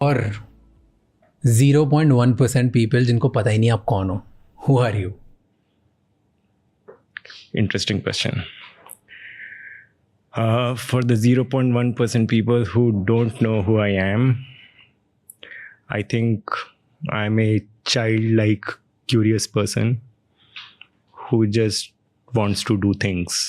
और 0.1% पीपल जिनको पता ही नहीं आप कौन हो, who are you? Interesting question. For the 0.1% people who don't know who I am, I think I'm a childlike, curious person who just wants to do things.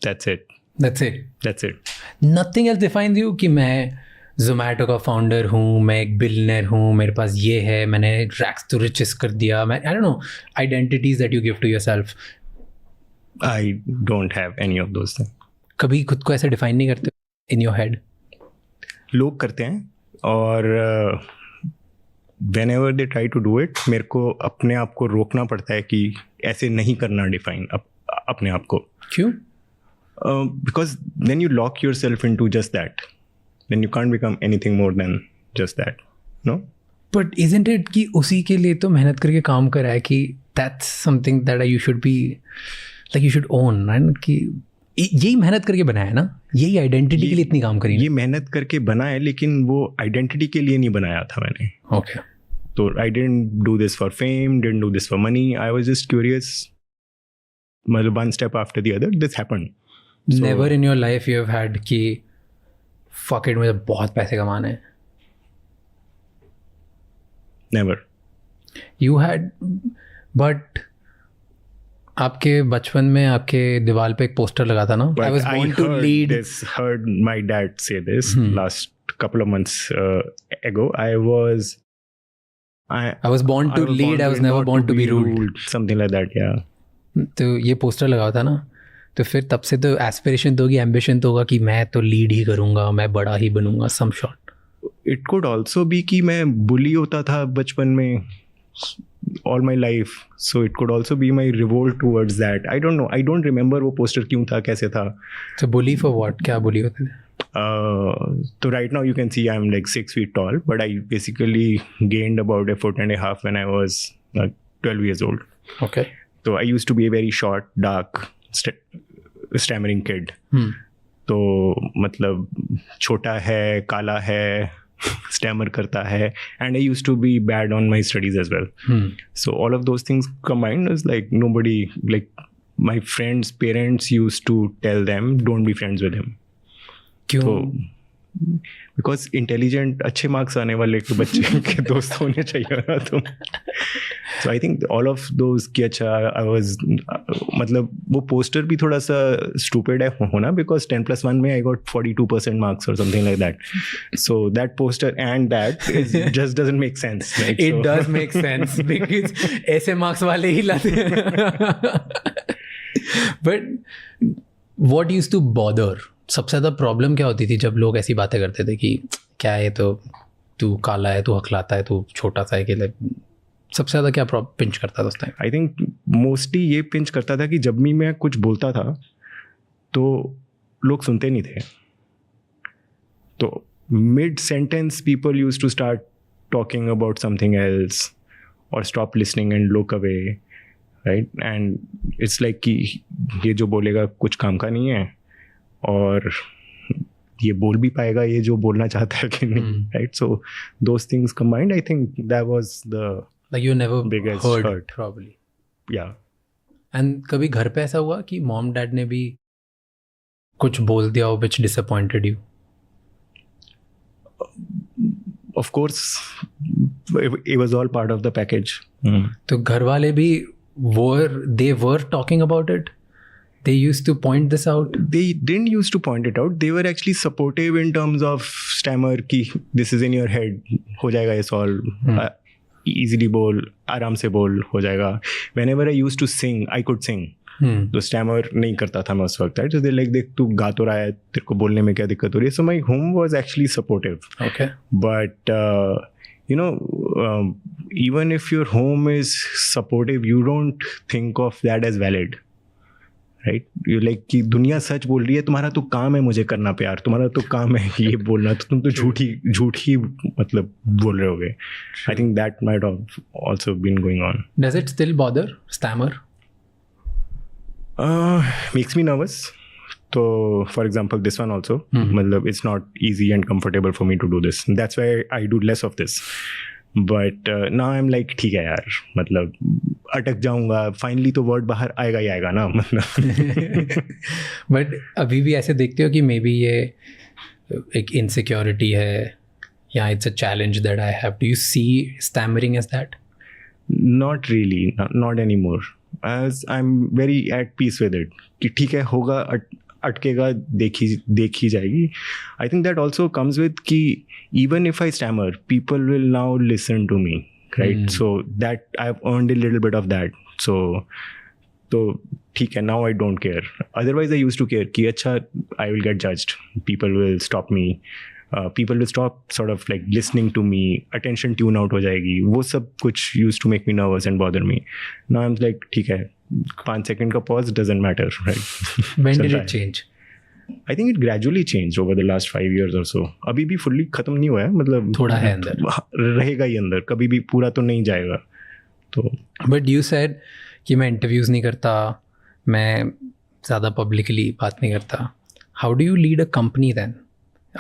That's it. That's it. That's it. Nothing else defines you कि मैं Zomato का founder हूँ, मैं एक billionaire हूँ, मेरे पास ये है, मैंने रैक्स टू रिचेस कर दिया, मैं I don't know, identities that you give to yourself. I don't have any of those things. कभी खुद को ऐसे डिफाइन नहीं करते in your head? लोग करते हैं और whenever they try to do it, मेरे को अपने आप को रोकना पड़ता है कि ऐसे नहीं करना डिफाइन अपने आप को. क्यों? Because then you lock yourself into just that. Then you can't become anything more than just that. No? But isn't it कि उसी के लिए तो मेहनत करके काम करा है कि that's something that you should be like you should own, right? कि यही मेहनत करके बनाया है ना, यही आइडेंटिटी के लिए इतनी काम करी. ये मेहनत करके बना है, लेकिन वो आइडेंटिटी के लिए नहीं बनाया था मैंने. Okay. तो I didn't do this for fame, didn't do this for money. I was just curious. मतलब one step after the other, this happened. So, Never in your life you have had कि fuck it, मुझे बहुत पैसे कमाने हैं. never. You had, but आपके बचपन में आपके दीवार पे एक पोस्टर लगा था ना, But I was born to lead. heard my dad say this last couple of months ago. I was born to lead, I was never born to be ruled. Something like that, yeah. तो ये poster लगा था ना, तो फिर तब से तो एस्पिरेशन तो होगी, एम्बिशन तो होगा कि मैं तो लीड ही करूँगा, मैं बड़ा ही बनूंगा, सम shot. It could also be कि मैं बुली होता था बचपन में all my life, so it could also be my revolt towards that. I don't know, I don't remember वो पोस्टर क्यों था, कैसे था. तो बुली फॉर व्हाट, क्या बुली होते थे? So right now you can see I'm like 6 feet tall, but I basically gained about a 1.5 when I was 12 years old. Okay. So I used to be a very short, dark, stammering kid. तो मतलब छोटा है, काला है, stammer करता है, and I used to be bad on my studies as well. So all of those things combined is like nobody, like my friends' parents used to tell them, don't be friends with him. क्यों? तो because intelligent अच्छे marks आने वाले के बच्चे के दोस्त होने चाहिए ना तुम. So I think all of those कि अच्छा आई वाज, मतलब वो पोस्टर भी थोड़ा सा स्टूपिड है होना, बिकॉज 10+1 में आई गॉट 42% मार्क्स और something like that. So that poster and that just doesn't make sense. It does make sense because ऐसे मार्क्स वाले ही लाते हैं. But what used to bother? सबसे ज़्यादा प्रॉब्लम क्या होती थी जब लोग ऐसी बातें करते थे कि क्या है, तो तू काला है, तू हकलाता है, तू छोटा सा है के लिए? सबसे ज़्यादा क्या पिंच करता था उस टाइम? आई थिंक मोस्टली ये पिंच करता था कि जब भी मैं कुछ बोलता था तो लोग सुनते नहीं थे. तो mid sentence people use to start talking about something else और stop listening and look away, right. And it's like कि ये जो बोलेगा कुछ काम का नहीं है, और ये बोल भी पाएगा ये जो बोलना चाहता है कि नहीं, right. So those things combined, I think that was the like you never biggest heard hurt. probably. Yeah. And कभी घर पे ऐसा हुआ कि मॉम डैड ने भी कुछ बोल दिया हो which disappointed you? Of course, it was all part of the package. तो घर वाले भी they were talking about it? They used to point this out? They didn't used to point it out. They were actually supportive in terms of stammer कि this is in your head, हो जाएगा ये solve. Easily बोल, आराम से बोल, हो जाएगा. Whenever I used to sing, I could sing. तो स्टैमर नहीं करता था मैं उस वक्त. तो लाइक देख तू गा तो रहा है, तेरे को बोलने में क्या दिक्कत हो रही है. So my home was actually supportive. Okay. But you know, even if your home is supportive, you don't think of that as valid. Right. You like कि दुनिया सच बोल रही है, तुम्हारा तो काम है मुझे करना प्यार, तुम्हारा तो काम है ये बोलना, तो तुम तो झूठ ही मतलब बोल रहे होगे. I think that might have also been going on. Does it still bother stammer? Makes me nervous. So, for example, this one also, मतलब it's not easy and comfortable for me to do this. That's why I do less of this. But now I'm like, ठीक है यार, मतलब अटक जाऊंगा, finally तो word बाहर आएगा ही आएगा ना, मतलब. But अभी भी ऐसे देखते हो कि मे बी ये एक insecurity है या it's a challenge that I have. Do you see stammering as that? Not really, not anymore. As I'm very at peace with it. कि ठीक है, होगा, अटकेगा, देखी जाएगी. I think that also comes with कि even if I stammer, people will now listen to me, right? So that I've earned a little bit of that. So ठीक है, now I don't care. Otherwise I used to care कि अच्छा, I will get judged. People will stop me. People will stop sort of like listening to me. Attention tune out हो जाएगी. वो सब कुछ used to make me nervous and bother me. Now I'm like, ठीक है, 5 second का pause doesn't matter, right? When did it change? I think it gradually changed over the last 5 years or so. अभी भी fully खत्म नहीं हुआ है, मतलब थोड़ा है अंदर, रहेगा ही अंदर, कभी भी पूरा तो नहीं जाएगा. तो But you said कि मैं interviews नहीं करता, मैं ज़्यादा publicly बात नहीं करता. How do you lead a company then?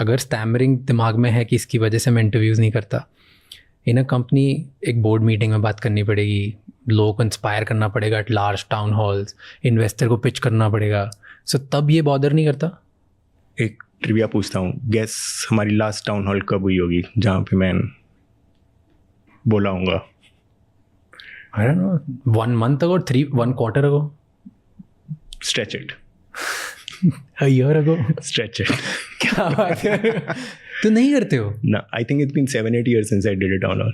अगर स्टैमरिंग दिमाग में है कि इसकी वजह से मैं इंटरव्यूज़ नहीं करता, इन अ कंपनी एक बोर्ड मीटिंग में बात करनी पड़ेगी, लोगों को इंस्पायर करना पड़ेगा at large town halls, investor को पिच करना पड़ेगा, सो तब ये बॉदर नहीं करता? एक ट्रिविया पूछता हूँ, गेस हमारी लास्ट टाउन हॉल कब हुई होगी जहाँ पे मैं बोला हूँगा? I don't know, 1 month ago, 1 quarter ago? Stretch it. A year ago? Stretch it. क्या बात है, तो नहीं करते हो? No, I think it's been 7-8 years since I did a town hall.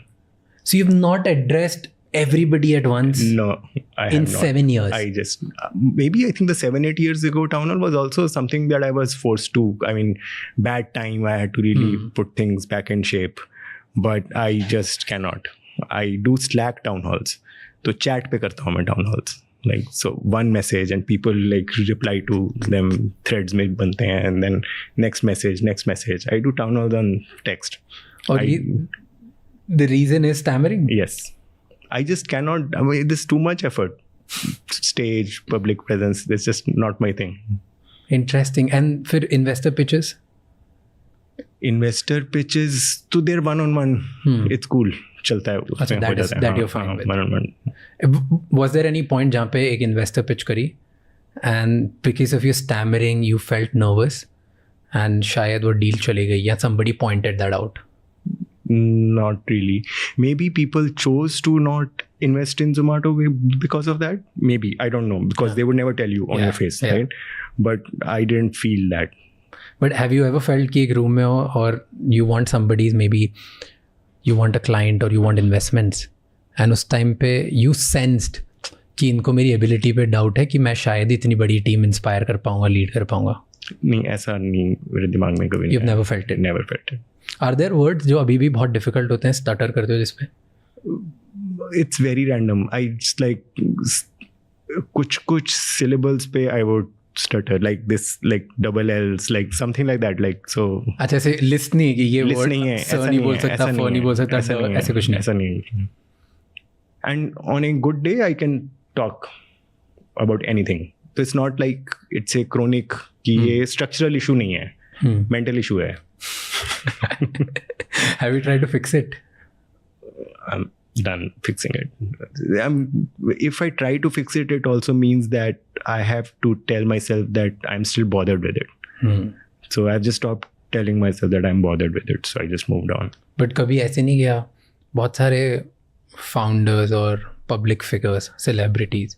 So you've not addressed everybody at once? No, I have in not. 7 years? I just maybe I think the 7-8 years ago town hall was also something that I was forced to. I mean, bad time. I had to really put things back in shape, but I just cannot. I do Slack town halls. तो chat पे करता हूँ मैं town halls. Like, so one message and people like reply to them, threads में बनते हैं, and then next message. I do town halls on text. और the reason is stammering? Yes. I just cannot, I mean, there's too much effort. Stage, public presence, that's just not my thing. Interesting. And फिर investor pitches? Investor pitches, तो they're one-on-one. It's cool. चलता है. अच्छा, that you're fine with. One-on-one. Was there any point जहाँ पे एक investor pitch करी and because of your stammering you felt nervous and शायद वो deal चली गई या somebody pointed that out? Not really. Maybe people chose to not invest in Zomato because of that. Maybe, I don't know, because they would never tell you on your face, right? But I didn't feel that. But have you ever felt कि एक room में हो और you want somebody's, maybe you want a client or you want investments and उस time पे you sensed कि इनको मेरी ability पे doubt है कि मैं शायद इतनी बड़ी team inspire कर पाऊंगा, lead कर पाऊंगा? नहीं, ऐसा नहीं मेरे दिमाग में कभी. You've never felt it? Never felt it. Are there words जो अभी भी बहुत difficult होते हैं, stutter करते हो जिस पे? It's very random. I just like कुछ syllables पे I would stutter, like this, like double L's, like something like that, like so. अच्छा, ऐसे list नहीं कि ये word sir नहीं बोल सकता, for नहीं बोल सकता, ऐसे कुछ नहीं. ऐसा नहीं. And on a good day, I can talk about anything. So it's not like it's a chronic कि ये structural issue नहीं है, mental issue है. Have you tried to fix it? I'm done fixing it. If I try to fix it, it also means that I have to tell myself that I'm still bothered with it. So I've just stopped telling myself that I'm bothered with it. So I just moved on. But कभी ऐसे नहीं गया, बहुत सारे founders और public figures, celebrities,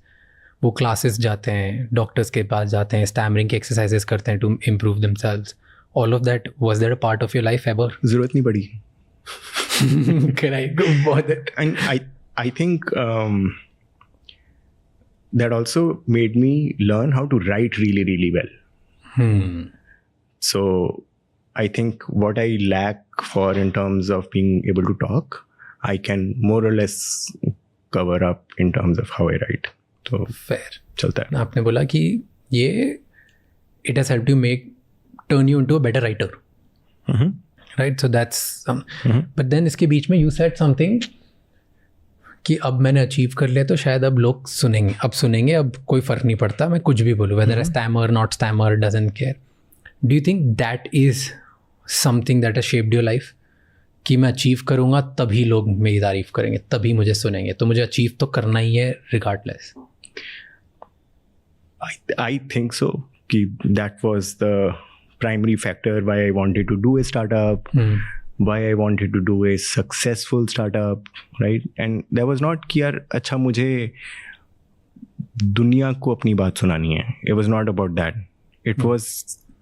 वो classes जाते हैं, doctors के पास जाते हैं, stammering के exercises करते हैं to improve themselves. All of that, was that a part of your life ever? ज़रूरत नहीं पड़ी. Can I go bother? And I think that also made me learn how to write really, really well. So I think what I lack for in terms of being able to talk, I can more or less cover up in terms of how I write. So fair. चलता है. आपने बोला कि ये it has helped you turn you into a better writer. Right? So that's but then इसके बीच में you said something कि अब मैंने अचीव कर लिया तो शायद अब लोग सुनेंगे, अब कोई फ़र्क नहीं पड़ता मैं कुछ भी बोलूँ, whether stammer not stammer doesn't care. Do you think that is something that has shaped your life, कि मैं अचीव करूँगा तभी लोग मेरी तारीफ़ करेंगे, तभी मुझे सुनेंगे, तो मुझे अचीव तो करना ही है रिगार्डलेस? I think so. कि that was the primary factor why I wanted to do a startup, why I wanted to do a successful startup, right? And there was not कि यार अच्छा मुझे दुनिया को अपनी बात सुनानी है. It was not about that. It was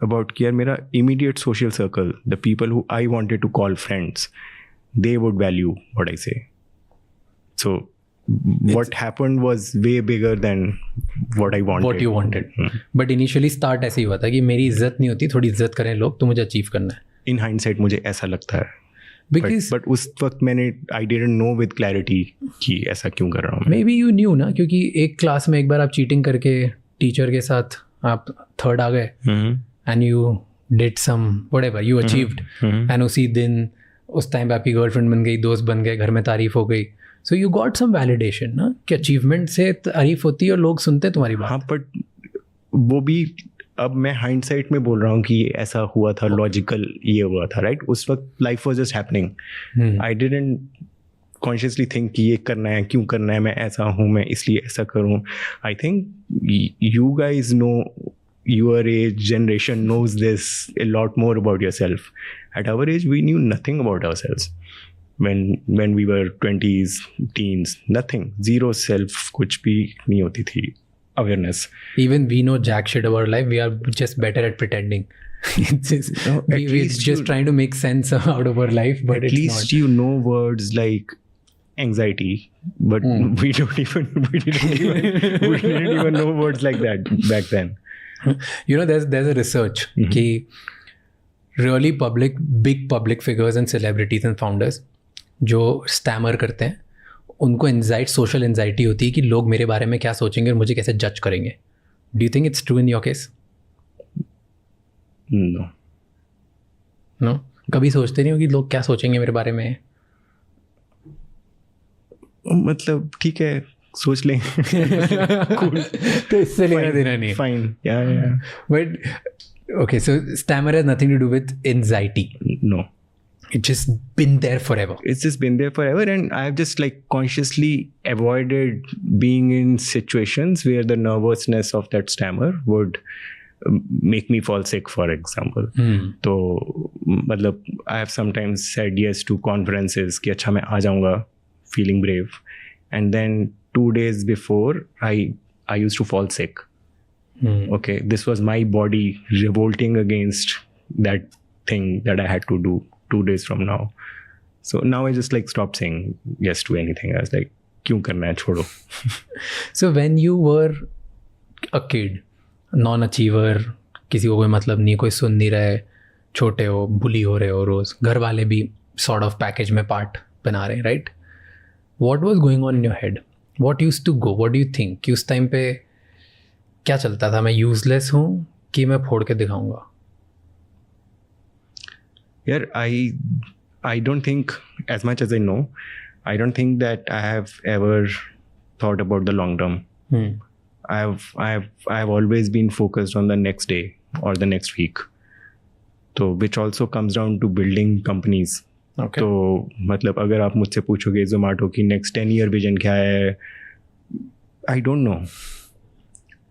about कि यार मेरा immediate social circle, the people who I wanted to call friends, they would value what I say. So what happened was way bigger than what I wanted. What you wanted. But initially start ऐसे ही हुआ था कि मेरी इज्जत नहीं होती, थोड़ी इज्जत करें लोग, तो मुझे अचीव करना है. In hindsight मुझे ऐसा लगता है. Because but उस वक्त मैंने I didn't know with clarity कि ऐसा क्यों कर रहा हूँ. Maybe you knew ना, क्योंकि एक क्लास में एक बार आप चीटिंग करके टीचर के साथ आप थर्ड आ गए and you did some whatever you achieved and उसी दिन उस टाइम पे आपकी गर्लफ्रेंड बन गई, दोस्त बन गए, घर में तारीफ हो गई. So you got some validation ना, कि अचीवमेंट से तारीफ होती है और लोग सुनते तुम्हारी बात. हाँ, बट वो भी अब मैं हाइंडसाइट में बोल रहा हूँ कि ये ऐसा हुआ था, लॉजिकल ये हुआ था, राइट? उस वक्त life was just happening. I didn't consciously think कि ये करना है, क्यों करना है, मैं ऐसा हूँ, मैं इसलिए ऐसा करूँ. I think you guys know, your age generation knows this a lot more about yourself. At our age we knew nothing about ourselves when we were 20s, teens, nothing, zero self, कुछ भी नहीं होती थी awareness. Even we know jack shit about life, we are just better at pretending. It's just, we're just trying to make sense out of our life, but at it's least not. you know words like anxiety, but we didn't even know words like that back then. You know, there's a research कि really big public figures and celebrities and founders जो stammer करते हैं, उनको social anxiety होती है कि लोग मेरे बारे में क्या सोचेंगे और मुझे कैसे जज करेंगे. Do you think it's true in your case? No, कभी सोचते नहीं हो कि लोग क्या सोचेंगे मेरे बारे में? मतलब ठीक है, सोच लें. Cool. तो इससे लेना देना नहीं. Fine. Yeah. But okay, so stammer has nothing to do with anxiety. No. It's just been there forever. It's just been there forever, and I've just like consciously avoided being in situations where the nervousness of that stammer would make me fall sick, for example. तो मतलब I have sometimes said yes to conferences कि अच्छा मैं आ जाऊँगा, feeling brave, and then 2 days before I used to fall sick. Okay, this was my body revolting against that thing that I had to do 2 days from now. So now I just like stopped saying yes to anything. I was like, क्यों करना है, छोड़ो. So when you were a kid, non-achiever, किसी को कोई मतलब नहीं, कोई सुन नहीं रहे, छोटे हो, बुली हो रहे हो रोज, घर वाले भी sort of package में part बना रहे हैं, right? What was going on in your head? What used to go? What do you think? कि उस टाइम पे क्या चलता था? मैं यूजलेस हूँ कि मैं फोड़ के दिखाऊंगा? यार I don't think, as much as I know, I don't think that I have ever thought about the long term. I've always been focused on the next day or the next week. So which also comes down to building companies. Okay. तो मतलब अगर आप मुझसे पूछोगे Zomato की next 10 year vision क्या है, I don't know.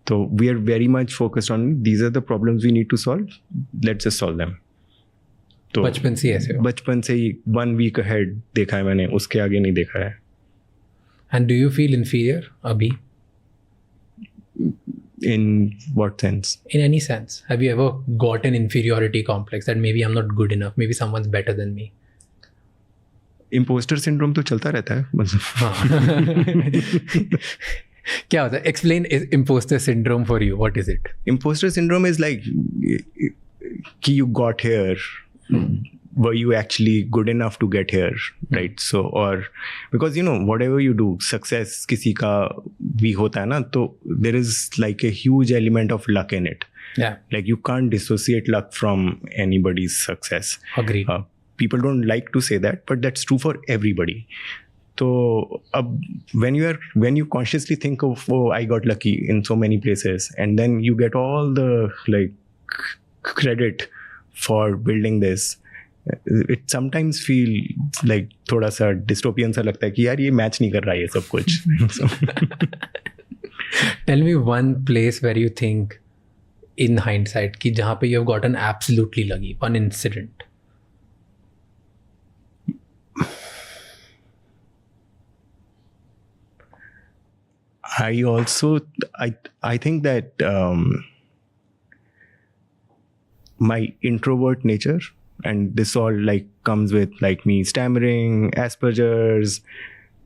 So we are very much focused on these are the problems we need to solve. Let's just solve them. तो बचपन से ऐसे हो? बचपन से ही 1 week ahead देखा है मैंने, उसके आगे नहीं देखा है. And do you feel inferior अभी? In what sense? In any sense. Have you ever got an inferiority complex that maybe I'm not good enough, maybe someone's better than me? Imposter syndrome तो चलता रहता है मतलब. क्या होता है? Explain imposter syndrome for you. What is it? Imposter syndrome is like कि you got here. Were you actually good enough to get here, right? So, or because you know whatever you do, success किसी का भी होता है ना, तो there is like a huge element of luck in it. Yeah. Like you can't dissociate luck from anybody's success. Agreed. People don't like to say that, but that's true for everybody. तो अब when you consciously think of, oh, I got lucky in so many places, and then you get all the like credit for building this, it sometimes feel like थोड़ा सा dystopian सा लगता है कि यार ये मैच नहीं कर रहा है ये सब कुछ. So, Tell me one place where you think in hindsight कि जहाँ पे you have gotten absolutely lucky, one incident. I think that my introvert nature, and this all like comes with like me stammering, Asperger's,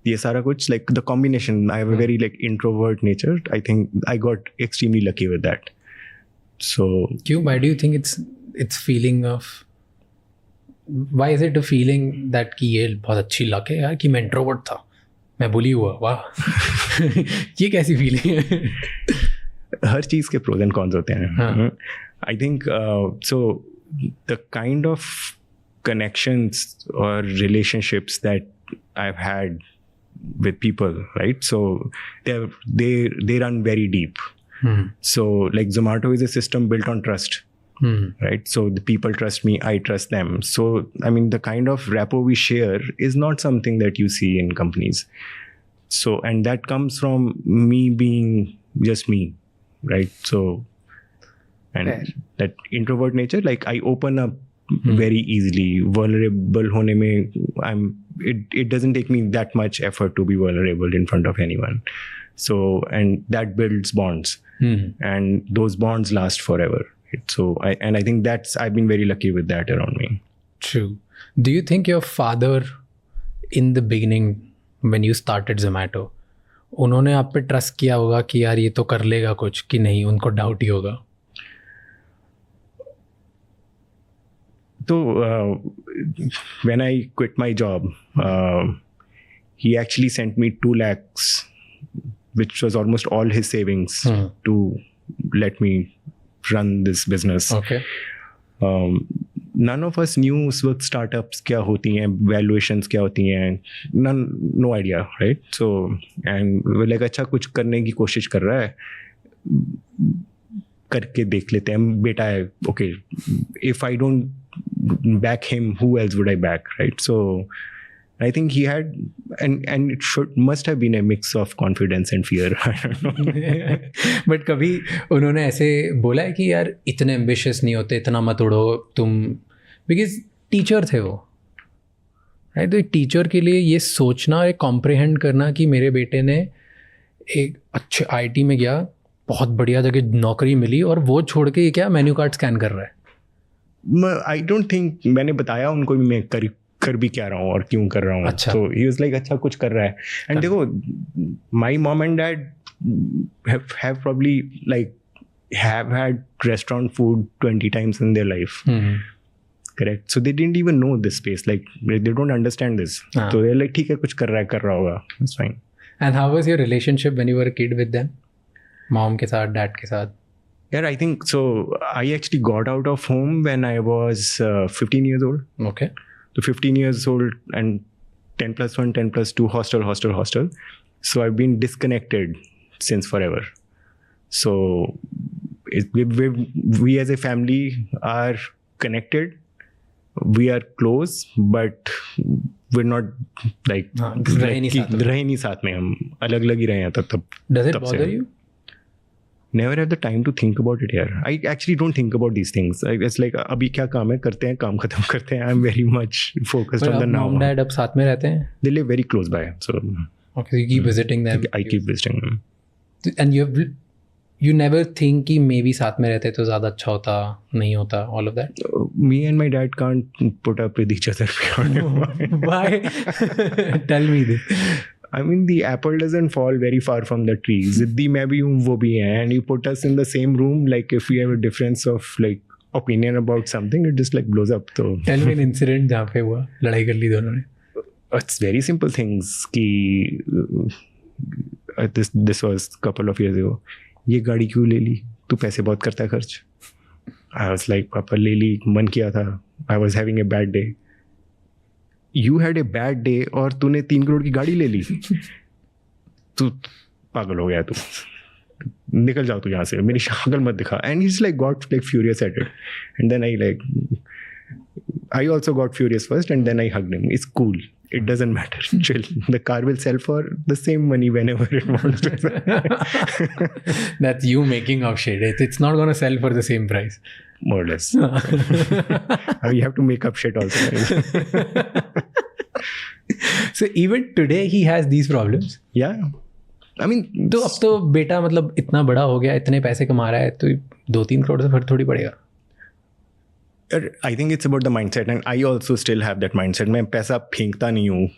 ये सारा कुछ, like the combination. I have a very like introvert nature. I think I got extremely lucky with that. So क्यों? Why do you think it's feeling of? Why is it a feeling that कि ये बहुत अच्छी luck है यार कि मैं introvert था, मैं बुली हुआ, वाह. ये कैसी फीलिंग है? हर चीज़ के प्रोज एंड कॉन्स होते हैं. I think so the kind of connections और relationships that I have had with people, right? So they run very deep. So like Zomato is a system built on trust, right? So the people trust me, I trust them. So I mean, the kind of rapport we share is not something that you see in companies. So, and that comes from me being just me, right? So, and that introvert nature, like I open up very easily. Vulnerable hone mein, it doesn't take me that much effort to be vulnerable in front of anyone. So, and that builds bonds, and those bonds last forever. So, I think I've been very lucky with that around me. True. Do you think your father, in the beginning, when you started Zomato, उन्होंने आप पे trust किया होगा कि यार ये तो कर लेगा कुछ, कि नहीं उनको डाउट ही होगा? So when I quit my job, he actually sent me 2 lakhs, which was almost all his savings, to let me run this business. Okay. None of us knew उस वक्त startups क्या होती हैं, valuations क्या होती हैं, no idea, right? So and we're like अच्छा कुछ करने की कोशिश कर रहा है, करके देख लेते हैं, बेटा है, okay, if I don't back him, who else would I back, right? So I think he had, and it must have been a mix of confidence and fear. I don't know. But कभी उन्होंने ऐसे बोला है कि यार इतने ambitious नहीं होते, इतना मत उड़ो तुम, because टीचर थे वो, right? तो एक टीचर के लिए ये सोचना और कॉम्प्रिहेंड करना कि मेरे बेटे ने एक अच्छे IT में गया, बहुत बढ़िया जगह नौकरी मिली, और वो छोड़ के ये क्या मेन्यू कार्ड स्कैन कर रहा है. I don't think मैंने बताया उनको भी मैं कर भी क्या रहा हूँ और क्यों कर रहा हूँ. अच्छा. So he was like अच्छा कुछ कर रहा है. And देखो, my mom and dad have probably like have had restaurant food 20 times in their life. Correct. So they didn't even know this space. Like they don't understand this. So they're like ठीक है कुछ कर रहा होगा. That's fine. And how was your relationship when you were a kid with them? Mom के साथ, dad के साथ? Yeah, I think so. I actually got out of home when I was 15 years old. Okay. So 15 years old and 10+1, 10+2, hostel. So I've been disconnected since forever. So we as a family are connected. We are close, but we're not like रहे नहीं साथ में, हम अलग ही रहे हैं तब. Does it bother you? Never have the time to think about it here. I actually don't think about these things. It's like अभी क्या काम है, करते हैं, काम खत्म करते हैं. I'm very much focused on the now. Mom, dad अब साथ में रहते हैं? They live very close by. So okay, you keep visiting them. I keep visiting them. And you never think कि maybe साथ में रहते तो ज़्यादा अच्छा होता, नहीं होता, all of that? Me and my dad can't put up with each other. Why? Tell me this. I mean, the apple doesn't fall very far from the tree. Ziddi मैं भी हूँ, वो भी है. And you put us in the same room, like if we have a difference of like opinion about something, it just like blows up. So tell me an incident जहाँ पे हुआ, लड़ाई कर ली दोनों ने. It's very simple things. कि this was a couple of years ago. ये गाड़ी क्यों ले ली? तू पैसे बहुत करता है खर्च. I was like, पापा ले ली, मन किया था. I was having a bad day. You had a bad day और तूने 3 करोड़ की गाड़ी ले ली, तू पागल हो गया, तू निकल जाओ तू यहाँ से, मेरी शक्ल मत दिखा. And he's like got like furious at it, and then I also got furious first, and then I hugged him. It's cool, it doesn't matter, chill. The car will sell for the same money whenever it wants to. That's you making up shit. It's not gonna sell for the same price. More or less. You have to make up shit also. So even today he has these problems. Yeah. I mean, तो अब तो बेटा मतलब इतना बड़ा हो गया, इतने पैसे कमा रहा है, तो 2-3 करोड़ से फर्क थोड़ी पड़ेगा. I think it's about the mindset, and I also still have that mindset. मैं पैसा फेंकता नहीं हूँ,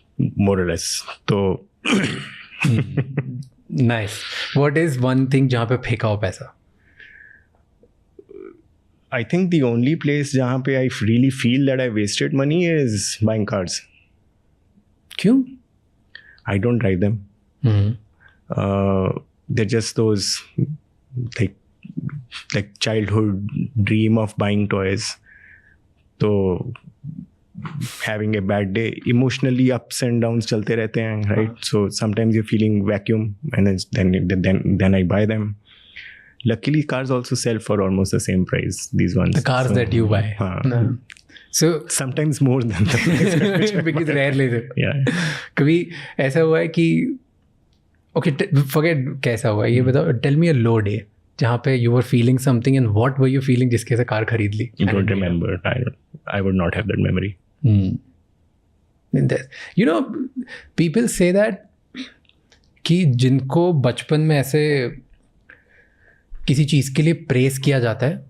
more or less. तो Nice. What is one thing जहाँ पे फेंका हो पैसा? I think the only place जहाँ पे I really feel that I wasted money is buying cars. क्यों? I don't drive them. They're just those like childhood dream of buying toys. So having a bad day, emotionally ups and downs chalte rehte hain, right? So sometimes you're feeling vacuum, and then I buy them. Luckily, cars also sell for almost the same price. These ones. The cars that you buy. No. So sometimes more than the price. because rarely. Yeah. कभी ऐसा हुआ है कि okay, forget कैसा हुआ है, ये बताओ. Tell me a low day जहाँ पे you were feeling something, and what were you feeling जिसके से कार खरीद ली? You don't remember. I would not have that memory. You know, people say that कि जिनको बचपन में ऐसे किसी चीज़ के लिए प्रेस किया जाता है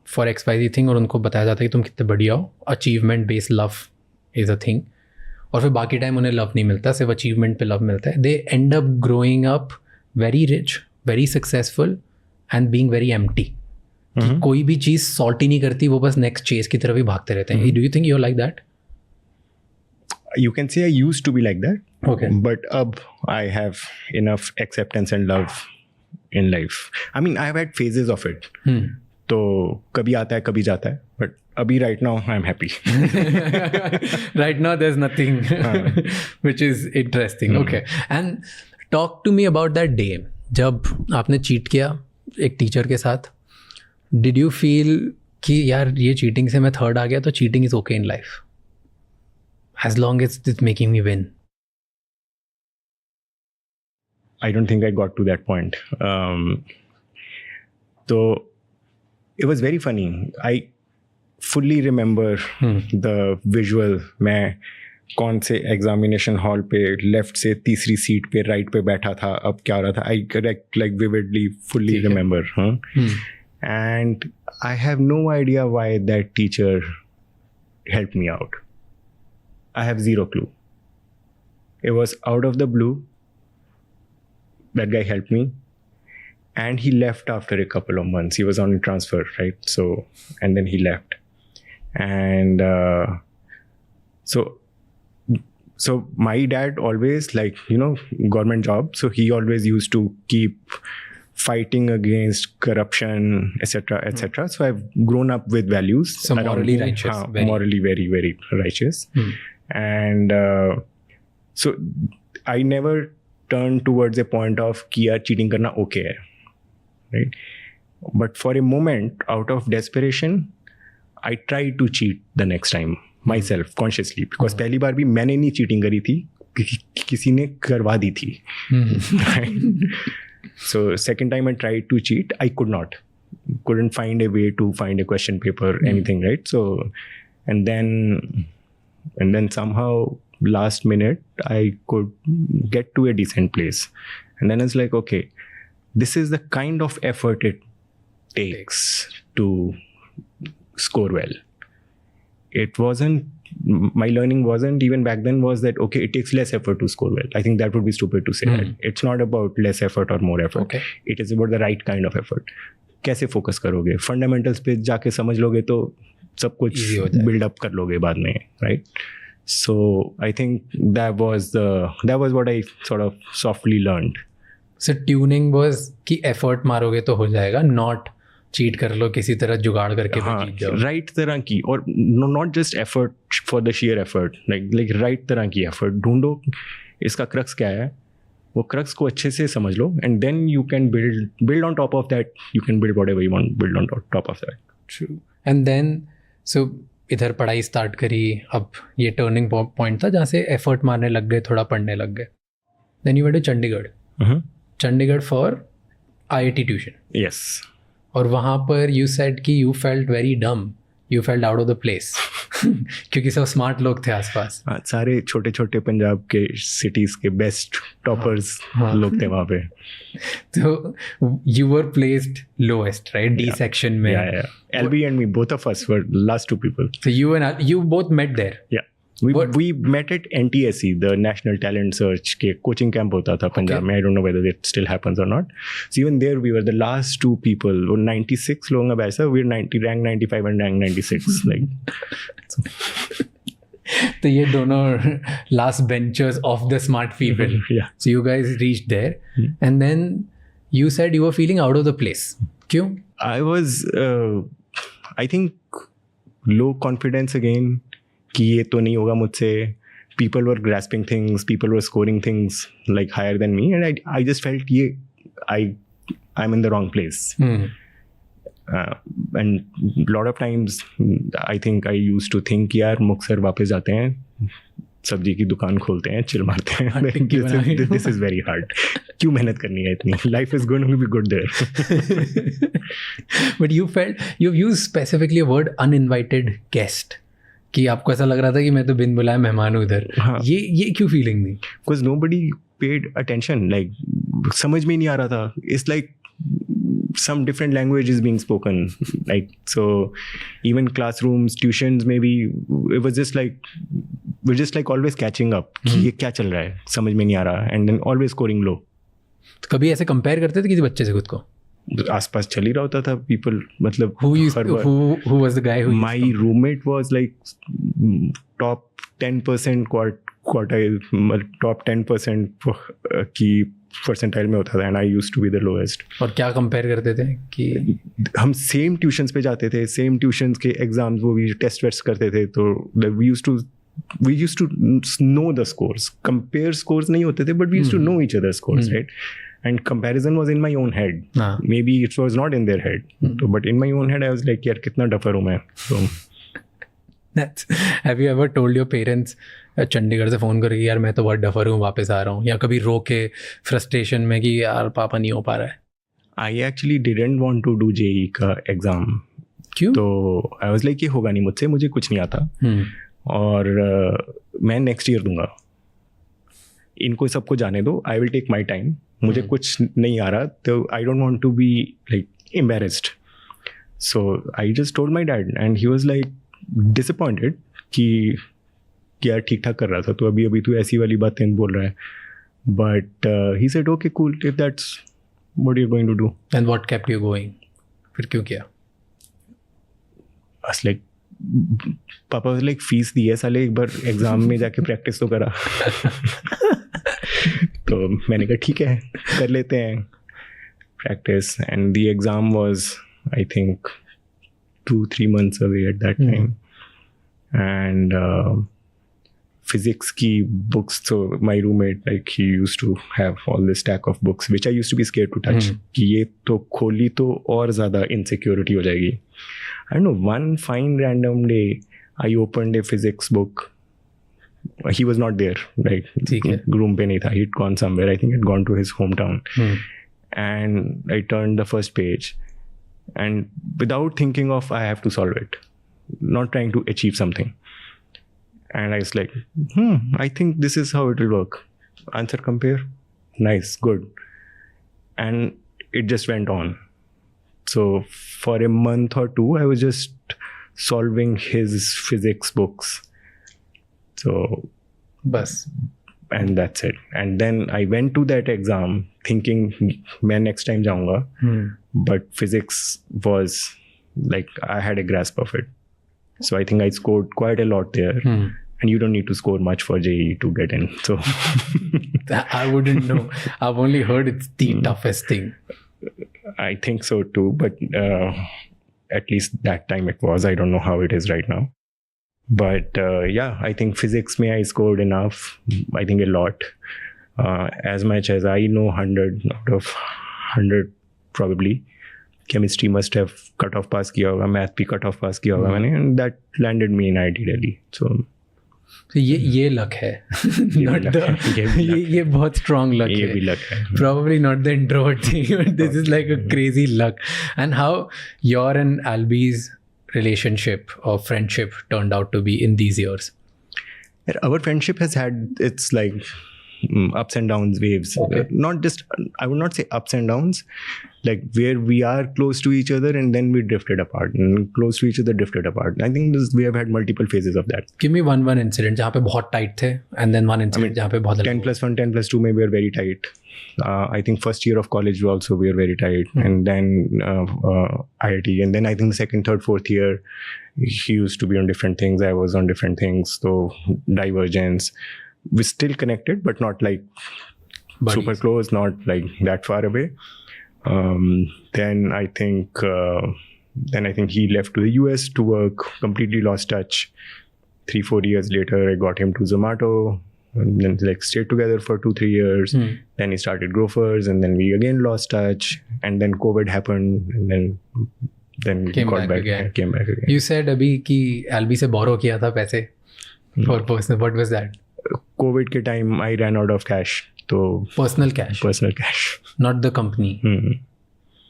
फॉर XYZ थिंग, और उनको बताया जाता है कि तुम कितने बढ़िया हो, achievement based love is a thing, और फिर बाकी टाइम उन्हें लव नहीं मिलता, सिर्फ अचीवमेंट पे लव मिलता है. They end up growing up very rich, very successful, and being very empty. कोई भी चीज़ सॉर्ट ही नहीं करती, वो बस नेक्स्ट चेज की तरफ ही भागते रहते हैं. Do you think you are like that? You can say I used to be like that. Okay. But I have enough acceptance and love in life. I mean, I have had phases of it. तो कभी आता है, कभी जाता है. But अभी right now I'm happy. Right now there's nothing which is interesting. Okay. And talk to me about that day जब आपने cheat किया एक टीचर के साथ. Did you feel कि यार ये cheating से मैं third आ गया तो cheating is okay in life? As long as it's making me win. I don't think I got to that point. So it was very funny. I fully remember the visual. मैं कौन से examination hall पे left से तीसरी seat पे right पे बैठा था, अब क्या हो रहा था. I correct like vividly fully remember. And I have no idea why that teacher help me out. I have zero clue. It was out of the blue. That guy helped me, and he left after a couple of months. He was on transfer, right? So, and then he left, and so my dad always, like, you know, government job. So he always used to keep fighting against corruption, etc., etc. So I've grown up with values. So morally righteous. Morally very, very righteous. And so I never turned towards a point of कि यार cheating करना okay है, right? But for a moment, out of desperation, I tried to cheat the next time myself consciously, because पहली बार भी मैंने नहीं cheating करी थी, किसी ने करवा दी थी. Right? So second time I tried to cheat, I couldn't find a way to find a question paper, anything, right? So and then somehow last minute I could get to a decent place, and then it's like, okay, this is the kind of effort it takes to score well. It wasn't, my learning wasn't even back then was that, okay, it takes less effort to score well. I think that would be stupid to say that. It's not about less effort or more effort. Okay. It is about the right kind of effort. कैसे focus करोगे, fundamentals पे जाके समझ लोगे तो सब कुछ buildup कर लोगे बाद में, right? So I think that was what I sort of softly learned. So tuning was कि effort मारोगे तो हो जाएगा, not चीट कर लो किसी तरह जुगाड़ करके भी हाँ जीत जाओ. राइट तरह की, और not just effort for the share effort, like right तरह की एफर्ट ढूंढो. इसका क्रक्स क्या है, वो क्रक्स को अच्छे से समझ लो, and then you can build on top of that, you can build whatever you want build on top of that. True. And then so इधर पढ़ाई स्टार्ट करी. अब ये टर्निंग पॉइंट था जहाँ से एफर्ट मारने लग गए, थोड़ा पढ़ने लग गए. Then you went to Chandigarh. Chandigarh for IIT tuition. Yes. और वहाँ पर यू सेड कि you felt very dumb, you felt out of the place क्योंकि सब स्मार्ट लोग थे आसपास. सारे छोटे छोटे पंजाब के सिटीज के बेस्ट टॉपर्स लोग थे वहाँ पे. तो you were placed lowest, right? D section में. LB and me, both of us were last two people. So you both met there. Yeah. We met at NTSE, the National Talent Search के coaching camp होता था पंजाब में. I don't know whether it still happens or not. So even there we were the last two people. वो 96 लोगों का batch था. We were rank 95 and rank 96. Like. तो ये दोनों last benchers of the smart people. Yeah. So you guys reached there, and then you said you were feeling out of the place. क्यों? I was, I think, low confidence again. कि ये तो नहीं होगा मुझसे. People were grasping things, people were scoring things like higher than me, and I just felt I'm in the wrong place. And lot of times I think I used to think यार मुक्तसर वापस जाते हैं, सब्जी की दुकान खोलते हैं, chill मारते हैं. This is very hard. क्यों मेहनत करनी है इतनी? Life is going to be good there. But you've used specifically a word uninvited guest. कि आपको ऐसा लग रहा था कि मैं तो बिन बुलाए मेहमान हूँ इधर. हाँ. ये क्यों फीलिंग थी? Because nobody paid attention. Like समझ में नहीं आ रहा था. It's like some different language is being spoken. Like so, even classrooms, tuitions, maybe it was just like we're just like always catching up. कि ये क्या चल रहा है? समझ में नहीं आ रहा. And then always scoring low. तो कभी ऐसे कंपेयर करते थे किसी बच्चे से खुद को? आसपास चल ही रहा होता था. People मतलब who was the guy who my roommate was like top 10% quartile, top 10% की परसेंटाइल में होता था, and I used to be the lowest. और क्या कंपेयर करते थे कि हम सेम ट्यूशंस पे जाते थे, सेम ट्यूशंस के एग्जाम्स वो भी टेस्ट वेस्ट करते थे, तो we used to know the scores. Compare scores नहीं होते थे, but we used to know each other's scores, right? And comparison was in my own head. Maybe it was not in their head. So, but in my own head, I was like, यार कितना duffer हूँ मैं. So, have you ever told your parents Chandigarh से phone करके यार मैं तो बहुत डफर हूँ, वापस आ रहा हूँ, या कभी रो के फ्रस्ट्रेशन में कि यार पापा नहीं हो पा रहा है? I actually didn't want to do JEE का एग्ज़ाम. क्यों? तो I was like ये होगा नहीं मुझसे, मुझे कुछ नहीं आता, और मैं नेक्स्ट ईयर दूंगा. इनको सबको जाने दो, I will take my time. मुझे कुछ नहीं आ रहा, तो I don't want to be like embarrassed. So I just told my dad, and he was like disappointed कि यार ठीक ठाक कर रहा था, तो अभी तू ऐसी वाली बातें बोल रहा है. But he said okay cool, if that's what you are going to do. And what kept you going? फिर क्यों किया? बस लाइक पापा वाज लाइक फीस दी है साले, एक बार एग्जाम में जाके प्रैक्टिस तो करा. तो मैंने कहा ठीक है, कर लेते हैं practice. And the exam was I think 2-3 months away at that time. And physics की books, so my roommate, like he used to have all this stack of books which I used to be scared to touch. कि ये तो खोली तो और ज़्यादा insecurity हो जाएगी. I don't know, one fine random day I opened a physics book. He was not there, right? Room पे नहीं था. He'd gone somewhere. I think he'd gone to his hometown. And I turned the first page, and without thinking of I have to solve it, not trying to achieve something, and I was like, I think this is how it will work. Answer compare, nice, good. And it just went on. So for a month or two I was just solving his physics books. So bas, and that's it. And then I went to that exam thinking मैं next time जाऊँगा, but physics was like I had a grasp of it. So I think I scored quite a lot there. And you don't need to score much for JEE to get in. So I wouldn't know. I've only heard it's the toughest thing. I think so too, but at least that time it was. I don't know how it is right now. But yeah, I think physics I scored enough. I think a lot. As much as I know 100 out of 100 probably. Chemistry must have cut off pass किया होगा, math भी cut off pass किया होगा मैंने, and that landed me in IIT Delhi. So ये luck है. Not ये बहुत strong luck है. ये भी luck है. Probably not the introvert thing, but this is like a crazy luck. And how your and Albi's relationship or friendship turned out to be in these years? Our friendship has had its like ups and downs, waves. Okay. Not just, I would not say ups and downs, like where we are close to each other and then we drifted apart, and close to each other, drifted apart. I think we have had multiple phases of that. Give me one incident जहाँ पे बहुत tight थे, and then one incident जहाँ पे बहुत 10+1, 10+2 में we were very tight. I think first year of college we were very tight, and then IIT, and then I think the second, third, fourth year he used to be on different things, I was on different things, so divergence. We're still connected, but not like buddies. Super close, not like that far away. Then I think he left to the US to work, completely lost touch. 3-4 years later, I got him to Zomato, and then like stayed together for 2-3 years. Then he started Grofers, and then we again lost touch, and then COVID happened, and then came got back again. Came back again. You said अभी कि Albi से borrow किया था पैसे for personal. What was that? COVID के time I ran out of cash. So Personal cash, not the company.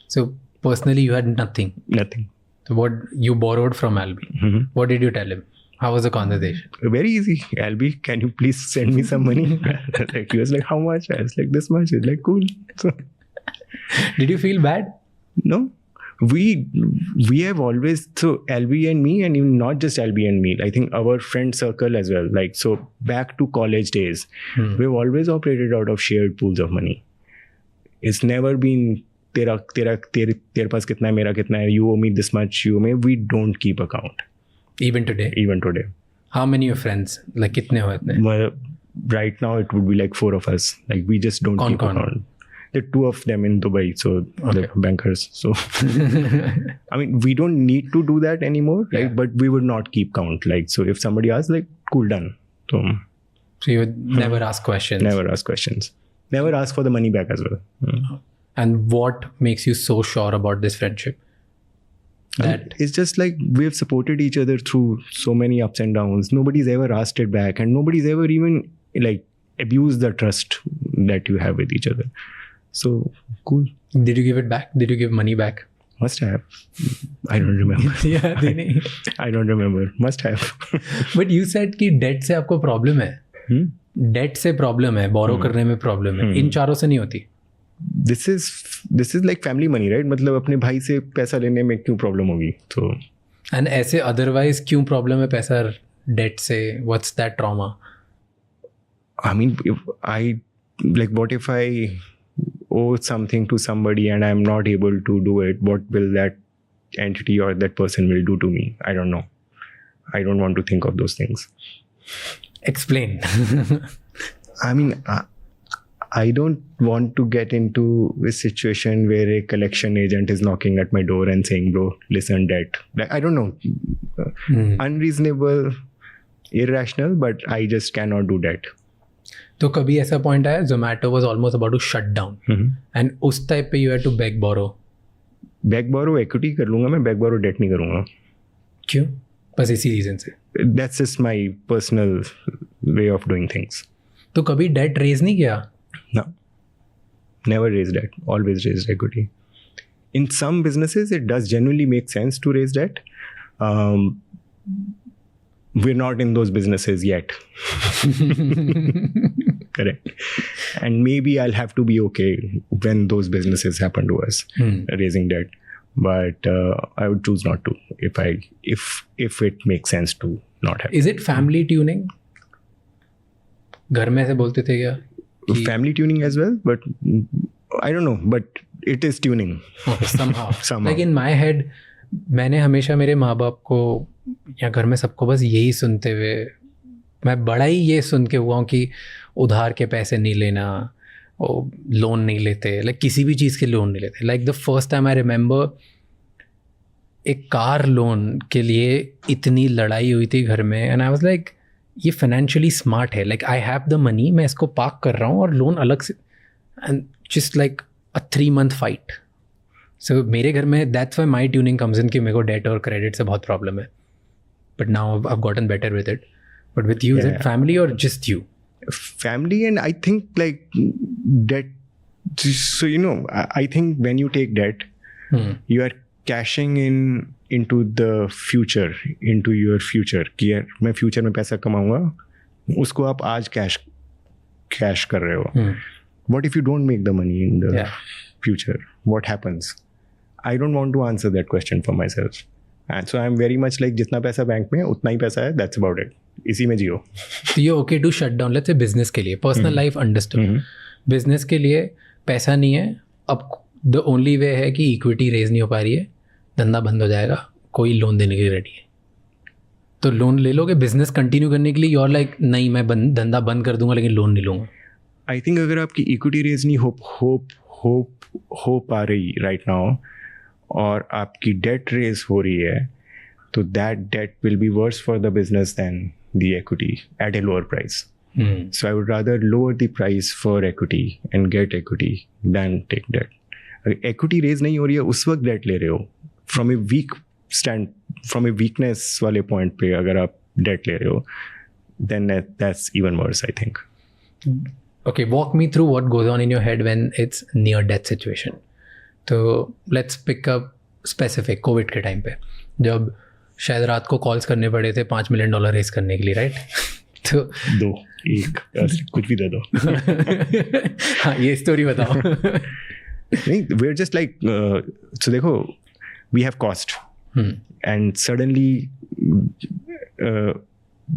So personally you had nothing. Nothing. So what you borrowed from Albi? What did you tell him? How was the conversation? Very easy. Albi, can you please send me some money? Like, he was like, how much? I was like, this much. He's like, cool. So, did you feel bad? No. We have always, so Albi and me, and even not just Albi and me, I think our friend circle as well, like, so back to college days, we've always operated out of shared pools of money. It's never been तेरा पास कितना है, मेरा कितना है, you owe me this much, you owe me. We don't keep account. Even today? How many of your friends? Like कितने हो इतने? Well, right now it would be like 4 of us. Like we just don't keep account. There are 2 of them in Dubai, so they're bankers. So I mean, we don't need to do that anymore, right? Yeah. But we would not keep count. Like, so if somebody asks, like, cool, done. So you would never ask questions. Never ask questions. Never ask for the money back as well. And what makes you so sure about this friendship? That it's just like we've supported each other through so many ups and downs. Nobody's ever asked it back, and nobody's ever even like abused the trust that you have with each other. So cool. Did you give it back? Did you give money back? Must have. I don't remember. Yeah, I don't remember. Must have. But you said कि debt से आपको problem है. Debt से problem है, borrow करने में problem है. इन चारों से नहीं होती. This is like family money, right? मतलब अपने भाई से पैसा लेने में क्यों problem होगी? So. And ऐसे otherwise क्यों problem है पैसा debt से? What's that trauma? I mean, what if I owe something to somebody and I'm not able to do it? What will that entity or that person will do to me? I don't know. I don't want to think of those things. Explain. I mean, I don't want to get into a situation where a collection agent is knocking at my door and saying, bro, listen, debt. I don't know. Unreasonable, irrational, but I just cannot do that. तो कभी ऐसा point आया Zomato was almost about to shut down and उस type पे you had to beg borrow equity कर लूँगा मैं, beg borrow debt नहीं करूँगा. क्यों? बस इसी रीजन से. That's just my personal way of doing things. तो कभी debt raise नहीं किया? No, never raised debt. Always raised equity. In some businesses, it does genuinely make sense to raise debt. We're not in those businesses yet. Correct. And maybe I'll have to be okay when those businesses happen to us, raising debt. But I would choose not to if it makes sense to not have. Is it family tuning? घर में से बोलते थे क्या? Family tuning as well, but I don't know. But it is tuning. Okay, somehow. Like in my head, मैंने हमेशा मेरे माँ बाप को या घर में सबको बस यही सुनते हुए मैं बड़ा ही ये सुन के हुआ हूँ कि उधार के पैसे नहीं लेना, लोन नहीं लेते, लाइक किसी भी चीज़ के लोन नहीं लेते. Like the first time I remember एक कार लोन के लिए इतनी लड़ाई हुई थी घर में, एंड आई वाज लाइक ये फाइनेंशियली स्मार्ट है, like I have the money, मैं इसको पार्क कर रहा हूँ और लोन अलग से, and just like a 3-month fight. So मेरे घर में that's why my tuning comes in कि मेरे को डेट और क्रेडिट से बहुत प्रॉब्लम है, but now I have gotten better with it. But with you is it family और just you? Family, and I think like debt. So I think when you take debt, you are cashing into the future, into your future. कि यार मैं future में पैसा कमाऊंगा, उसको आप आज cash कर रहे हो. What if you don't make the money in the future? What happens? I don't want to answer that question for myself. And so I'm very much like जितना पैसा बैंक में उतना ही पैसा है, that's about it. इसी में जियो. So you're okay to shut down, let's say business के लिए, personal life understood. Business के लिए पैसा नहीं है, अब the only way है कि equity raise नहीं हो पा रही है, धंधा बंद हो जाएगा, कोई लोन देने के लिए रेडी है, तो लोन ले लोगे बिजनेस कंटिन्यू करने के लिए? you're like नहीं मैं धंधा बंद कर दूंगा लेकिन लोन नहीं लूँगा. I think अगर आपकी इक्विटी रेज नहीं हो पा रही राइट नाउ और आपकी डेट रेज हो रही है, तो that debt will be worse for the business then the equity at a lower price. So I would rather lower the price for equity and get equity then take debt. अगर equity raise नहीं हो रही है उस वक्त date ले रहे हो फ्रॉम ए वीकनेस वाले पॉइंट पे अगर आप डेट ले रहे हो, then that's even worse I think. Okay, walk me through what goes on in your head when it's near death situation. तो let's pick up specific COVID के time पे, जब शायद रात को कॉल्स करने पड़े थे $5 million रेस करने के लिए, राइट? तो 2 1 कुछ भी दे दो. हाँ, ये स्टोरी बताओ. नहीं, we're just like so देखो, we have cost and suddenly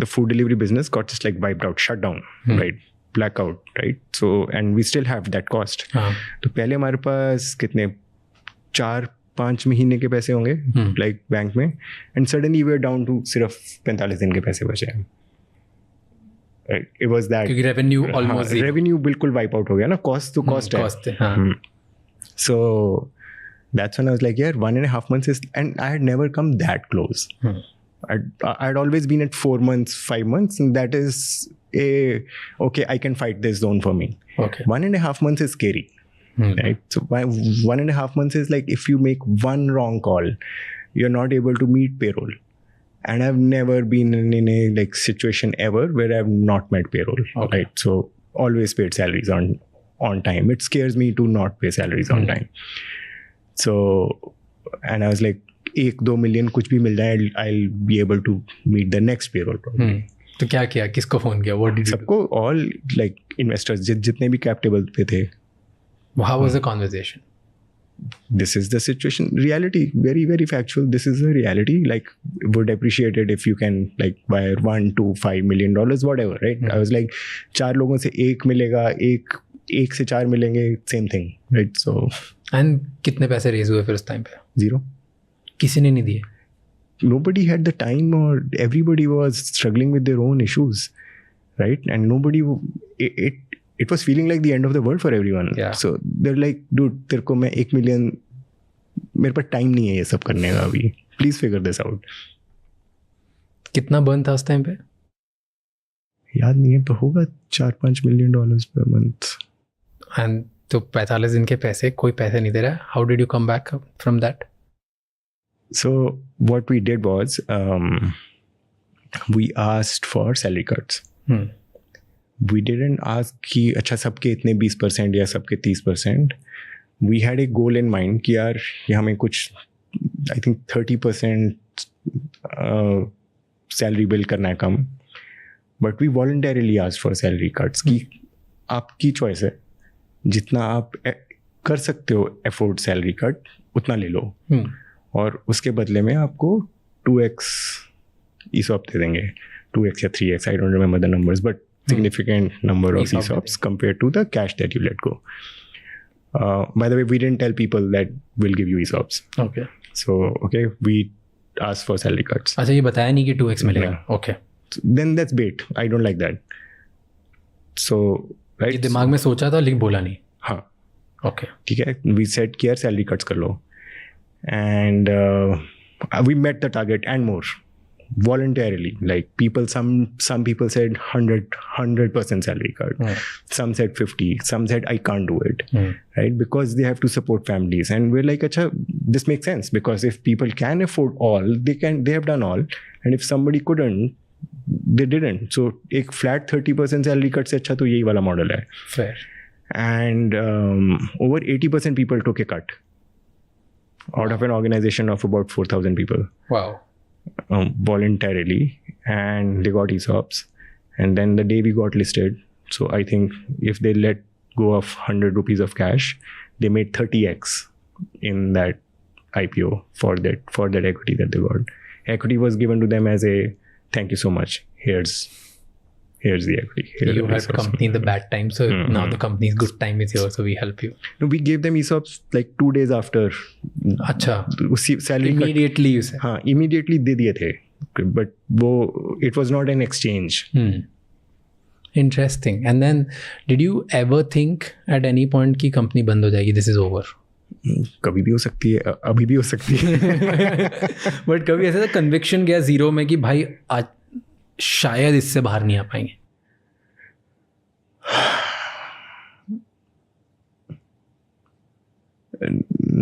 the food delivery business got just like wiped out, shut down, right? Blackout, right? So and we still have that cost. तो पहले हमारे पास कितने 4-5 महीने के पैसे होंगे लाइक बैंक में, and suddenly we are down to सिर्फ 45 दिन के पैसे बचे हैं. It was that क्योंकि रेवेन्यू ऑलमोस्ट रेवेन्यू बिल्कुल वाइप आउट हो गया ना, कॉस्ट तो कॉस्ट है. So that's when I was like, yeah, 1.5 months is, and I had never come that close. I'd always been at 4 months, 5 months, and that is okay, I can fight this zone for me. Okay. 1.5 months is scary, right? So 1.5 months is like if you make one wrong call, you're not able to meet payroll. And I've never been in a like situation ever where I've not met payroll. Okay. Right? So always paid salaries on time. It scares me to not pay salaries on time. So, and I was like, 1-2 million कुछ भी मिल जाए, I'll be able to meet the next payroll probably. तो क्या किया, किसको phone किया, what did you? सबको, all like investors जितने भी कैप टेबल पे थे. How was the conversation? This is the situation, reality, very very factual. This is the reality. Like, would appreciate it if you can like wire $1 to $5 million, whatever, right? I was like, 4 लोगों से 1 मिलेगा, 1 से 4 मिलेंगे, same thing, right? So and कितने पैसे raise हुए फिर उस टाइम पे? 0. किसी ने नहीं दिए? Nobody had the time, or everybody was struggling with their own issues, right? And nobody, it was feeling like the end of the world for everyone. Yeah. So they're like, dude, तेरे को मैं 1 million, मेरे पास time नहीं है ये सब करने का अभी, प्लीज फिगर दिस आउट. कितना बर्न था उस टाइम पे? याद नहीं है, पर होगा $4-5 million per month. एंड तो 45 दिन के पैसे, कोई पैसे नहीं दे रहा. How did you come back from that? So what we did was we asked for salary cuts. We didn't ask कि अच्छा सबके इतने 20% या सबके 30%. We had a goal in mind कि यार ये हमें कुछ I think 30% सैलरी बिल करना है कम. But we voluntarily asked for salary cuts कि आपकी चॉइस है, जितना आप कर सकते हो अफोर्ड सैलरी कट उतना ले लो, और उसके बदले में आपको 2x ESOP दे देंगे, 2x या 3x, I don't remember the numbers, but significant number of ESOPs compared to the cash that you let go. By the way, we didn't tell people that we'll give you ESOPs. Okay. So, okay, we asked for salary cuts. अच्छा, ये बताया नहीं कि 2x मिलेगा. Okay. So then that's bait. I don't like that. So ये right. दिमाग में सोचा था लेकिन बोला नहीं. हाँ, ओके. ठीक है. वी सेट कि यार सैलरी कट्स कर लो, and we met the target and more voluntarily. Like some people said 100% salary cut. Some said 50, some said I can't do it, right? Because they have to support families, and we're like, acha, this makes sense, because if people can afford all, they have done all, and if somebody couldn't, they didn't. So एक flat 30% salary cut से अच्छा तो यही वाला model है. Fair. And over 80% people took a cut out of an organization of about 4,000 people. Wow. Voluntarily, and they got ESOPs, and then the day we got listed, so I think if they let go of 100 rupees of cash, they made 30x in that IPO for that equity that they got. Equity was given to them as a thank you so much, here's the equity. Here You are the had ESOPs. company in the bad time, so now the company's good time is here, so we help you. No, we gave them ESOPs like 2 days after. अच्छा. Salary cut. Immediately you said. हाँ, immediately दे दिए थे, but वो it was not an exchange. Interesting. And then did you ever think at any point कि company बंद हो जाएगी, this is over? कभी भी हो सकती है, अभी भी हो सकती है. But कभी ऐसा था conviction गया zero में कि भाई आज शायद इससे बाहर नहीं आ पाएंगे?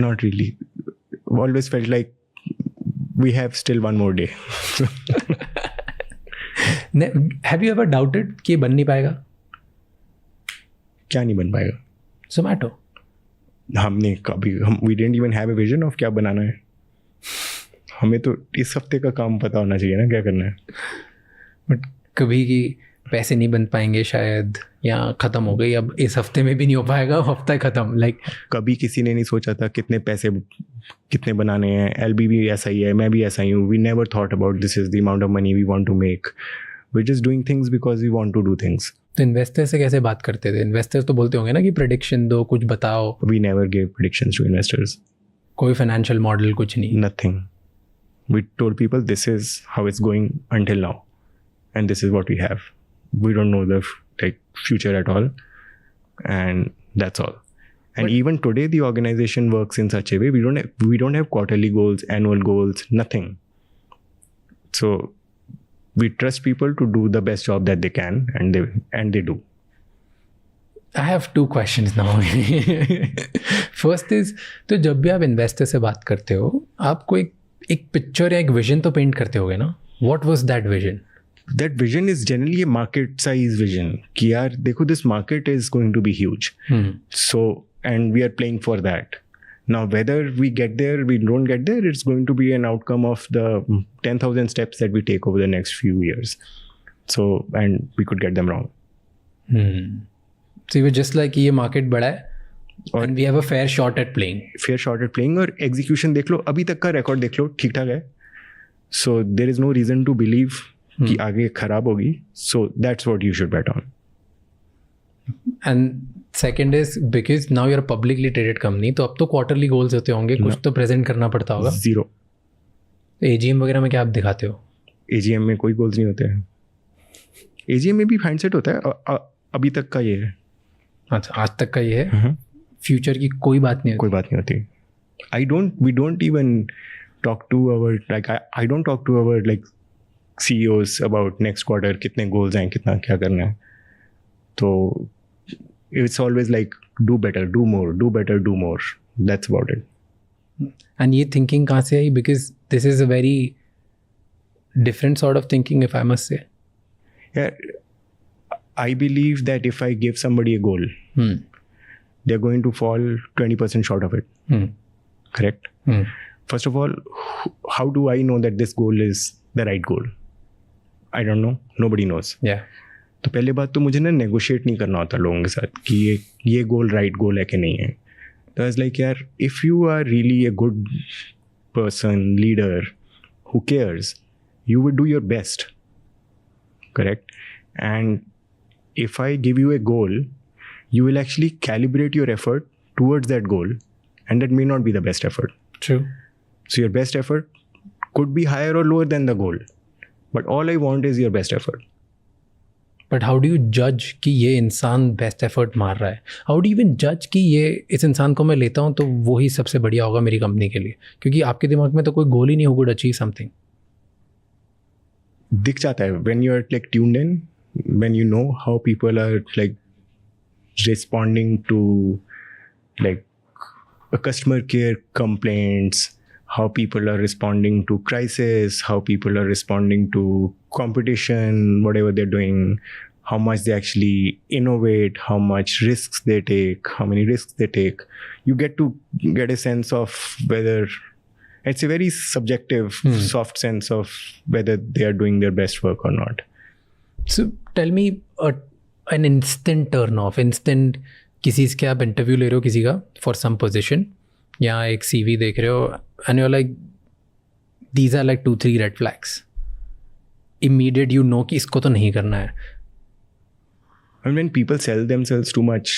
Not really. Always felt like we have still one more day. Have you ever doubted कि ये बन नहीं पाएगा? क्या नहीं बन पाएगा? Zomato. हमने कभी we didn't even have a vision of क्या बनाना है. हमें तो इस हफ्ते का काम पता होना चाहिए ना, क्या करना है. बट कभी कि पैसे नहीं बन पाएंगे शायद, या ख़त्म हो गई, अब इस हफ्ते में भी नहीं हो पाएगा, हफ्ता ख़त्म. लाइक कभी किसी ने नहीं सोचा था कितने पैसे कितने बनाने हैं. एलबी भी ऐसा ही है, मैं भी ऐसा ही हूँ. We never thought about this is the amount of money we want to make. We just doing things because we want to do things. तो इन्वेस्टर से कैसे बात करते थे? इन्वेस्टर्स तो बोलते होंगे ना कि प्रेडिक्शन दो, कुछ बताओ. We never give predictions to investors. कोई फाइनेंशियल मॉडल, कुछ नहीं. Nothing. We told people this is how it's going until now, and this is what we have. We don't know the future at all, and that's all. And even today, the organization works in such a way we don't have quarterly goals, annual goals, nothing. So we trust people to do the best job that they can, and they do. I have two questions now. First is, तो जब भी आप investor से बात करते हो, आपको एक पिक्चर या एक विजन तो पेंट करते होगे ना? What was that vision? That vision is generally a market size vision. कि यार देखो, this market is going to be huge. So, and we are playing for that. Now, whether we get there, we don't get there, it's going to be an outcome of the 10,000 steps that we take over the next few years. So, and we could get them wrong. So you were just like, ये market बड़ा है, and we have a fair shot at playing. Fair shot at playing. और execution देख लो, अभी तक का record देख लो, ठीक ठाक है. So there is no reason to believe कि आगे खराब होगी. So that's what you should bet on. And second is, because now you're a publicly traded company, तो अब तो quarterly goals होते होंगे, कुछ तो present करना पड़ता होगा. Zero. AGM वगैरह में क्या आप दिखाते हो? AGM में कोई goals नहीं होते हैं. AGM में भी hindsight होता है. अभी तक का ये है. अच्छा, आज तक का ये है. फ्यूचर की कोई बात नहीं होती. कोई बात नहीं होती. We don't even talk to our I don't talk to our CEOs about next quarter कितने goals हैं, कितना क्या करना है. तो it's always like do better, do more, do better, do more. That's about it. And ये thinking कहाँ से आई? Because this is a very different sort of thinking, if I must say. Yeah, I believe that if I give somebody a goal, they're going to fall 20% short of it. Correct? First of all, how do I know that this goal is the right goal? I don't know. Nobody knows. Yeah. तो पहले बात तो मुझे ना negotiate नहीं करना होता लोगों के साथ कि ये गोल राइट गोल है कि नहीं है. तो आई वाज लाइक, यार, if you are really a good person, leader who cares, you would do your best. Correct? And if I give you a goal, you will actually calibrate your effort towards that goal, and that may not be the best effort. True. So your best effort could be higher or lower than the goal, but all I want is your best effort. But how do you जज कि ये इंसान best effort मार रहा है? How do even जज कि ये इस इंसान को मैं लेता हूँ तो वही सबसे बढ़िया होगा मेरी कंपनी के लिए? क्योंकि आपके दिमाग में तो कोई गोल ही नहीं हो, वुड अचीव समथिंग. दिख जाता है when you're like tuned in, when you know how people are like responding to like a customer care complaints, how people are responding to crisis, how people are responding to competition, whatever they're doing, how much they actually innovate, how much risks they take, how many risks they take. You get to get a sense of whether it's a very subjective, soft sense of whether they are doing their best work or not. So tell me an instant turn off, instant किसी के आप interview ले रहे हो किसी का for some position, या एक CV देख रहे हो and you are like these are like 2-3 red flags, immediate you know कि इसको तो नहीं करना है. And when people sell themselves too much,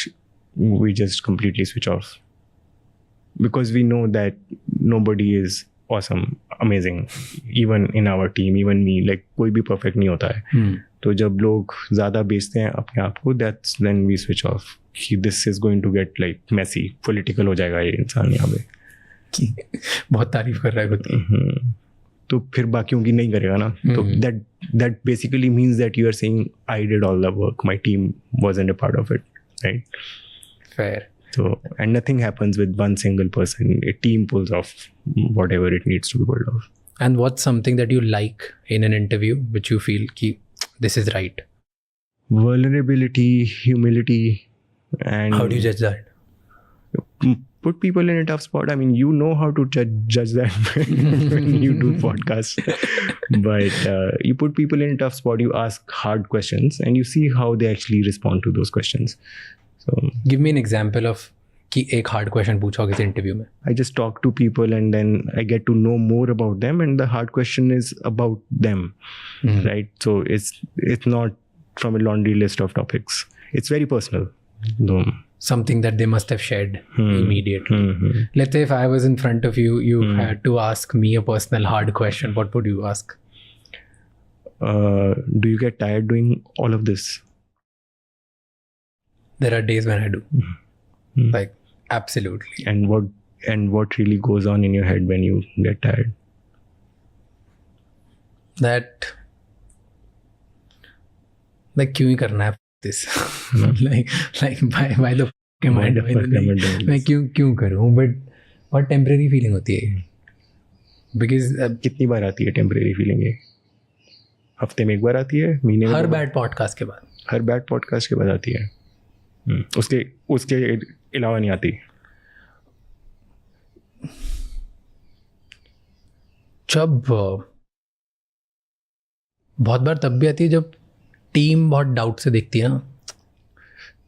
we just completely switch off. Because we know that nobody is awesome, amazing. Even in our team, even me, like कोई भी perfect नहीं होता है. तो जब लोग ज़्यादा बेचते हैं अपने आप को, that's when we switch off. कि this is going to get like messy, political हो जाएगा ये इंसान यहाँ पे. बहुत तारीफ कर रहा है खुद की. तो फिर बाकियों की नहीं करेगा ना. तो that basically means that you are saying I did all the work, my team wasn't a part of it, right? Fair. So, and nothing happens with one single person. A team pulls off whatever it needs to be pulled off. And what's something that you like in an interview which you feel ki this is right? Vulnerability, humility, and how do you judge that? Put people in a tough spot. I mean, you know how to judge that when you do podcasts. But you put people in a tough spot, you ask hard questions, and you see how they actually respond to those questions. So, give me an example of कि एक hard question पूछा किसी interview में. I just talk to people and then I get to know more about them, and the hard question is about them, right? So it's not from a laundry list of topics. It's very personal. Something that they must have shared immediately. Let's say if I was in front of you, you had to ask me a personal hard question. What would you ask? Do you get tired doing all of this? There are days when I do. Like, absolutely. And what really goes on in your head when you get tired? That, like, क्यों ही करना है this? like why the fuck am I doing this? मैं क्यों करूँ? But बहुत temporary feeling होती है. Because कितनी बार आती है temporary feeling ये? हफ्ते में एक बार आती है, महीने में हर bad podcast के बाद. हर bad podcast के बाद आती है. उसके अलावा नहीं आती. जब बहुत बार तब भी आती है जब टीम बहुत डाउट से देखती है ना,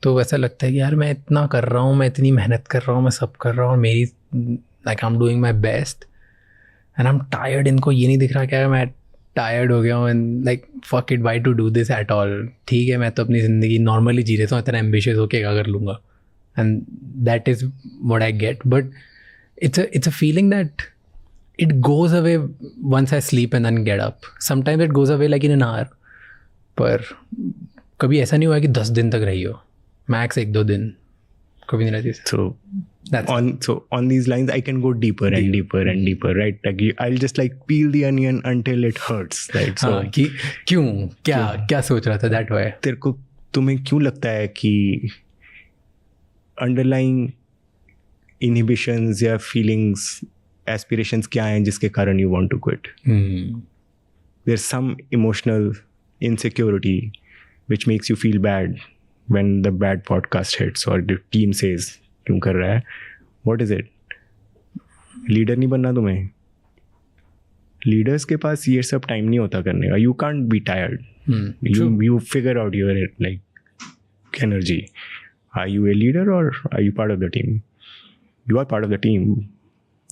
तो वैसा लगता है कि यार मैं इतना कर रहा हूँ, मैं इतनी मेहनत कर रहा हूँ, मैं सब कर रहा हूँ, मेरी like I am doing my best and I am tired. इनको ये नहीं दिख रहा क्या मैं टायर्ड हो गया हूँ and like fuck it, why to do this at all. ठीक है, मैं तो अपनी ज़िंदगी नॉर्मली जी रहा हूँ, इतना एम्बिशियस होके क्या कर लूँगा. And that is what I get. But it's a feeling that it goes away once I sleep and then get up. Sometimes it goes away like in an hour. पर कभी ऐसा नहीं हुआ कि 10 दिन तक रही हो. मैक्स 1-2 दिन कभी नहीं रहती. So on these lines I can go deeper and deeper and deeper, right? Like I'll just like peel the onion until it hurts, right? So कि क्यों क्या सोच रहा था that way? तुम्हें क्यों लगता है कि underlying inhibitions या feelings, aspirations क्या हैं जिसके कारण you want to quit? There's some emotional insecurity which makes you feel bad when the bad podcast hits or the team says क्यों कर रहा है. What is it? लीडर नहीं बनना तुम्हें. लीडर्स के पास ये सब टाइम नहीं होता करने का. You can't be tired. You figure out your like energy. Are you a leader or are you part of the team? You are part of the team,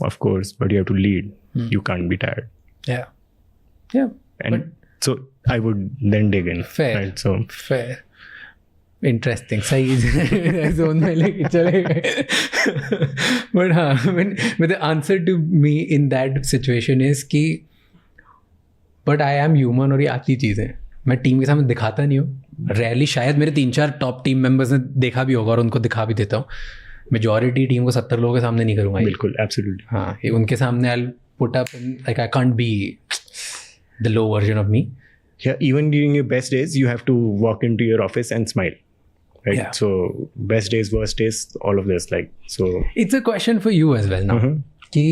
of course, but you have to lead. You can't be tired. Yeah. And so I would then dig in. Fair. Right? So fair. Interesting. सही zone में लेके चले गए. But हाँ, but the answer to me in that situation is कि but I am human और ये आती चीज़ें मैं टीम के सामने दिखाता नहीं हूँ. रेयरली शायद मेरे 3-4 टॉप टीम मेंबर्स ने देखा भी होगा और उनको दिखा भी देता हूँ. मेजॉरिटी टीम को 70 लोगों के सामने नहीं करूँगा. बिल्कुल, एब्सोल्युटली. हाँ, ये उनके सामने I'll put up like I can't be the low version of me. Yeah, even during your best days, you have to walk into your office and smile, right? Yeah. So best days, worst days, all of this, like, so. It's a question for you as well now. कि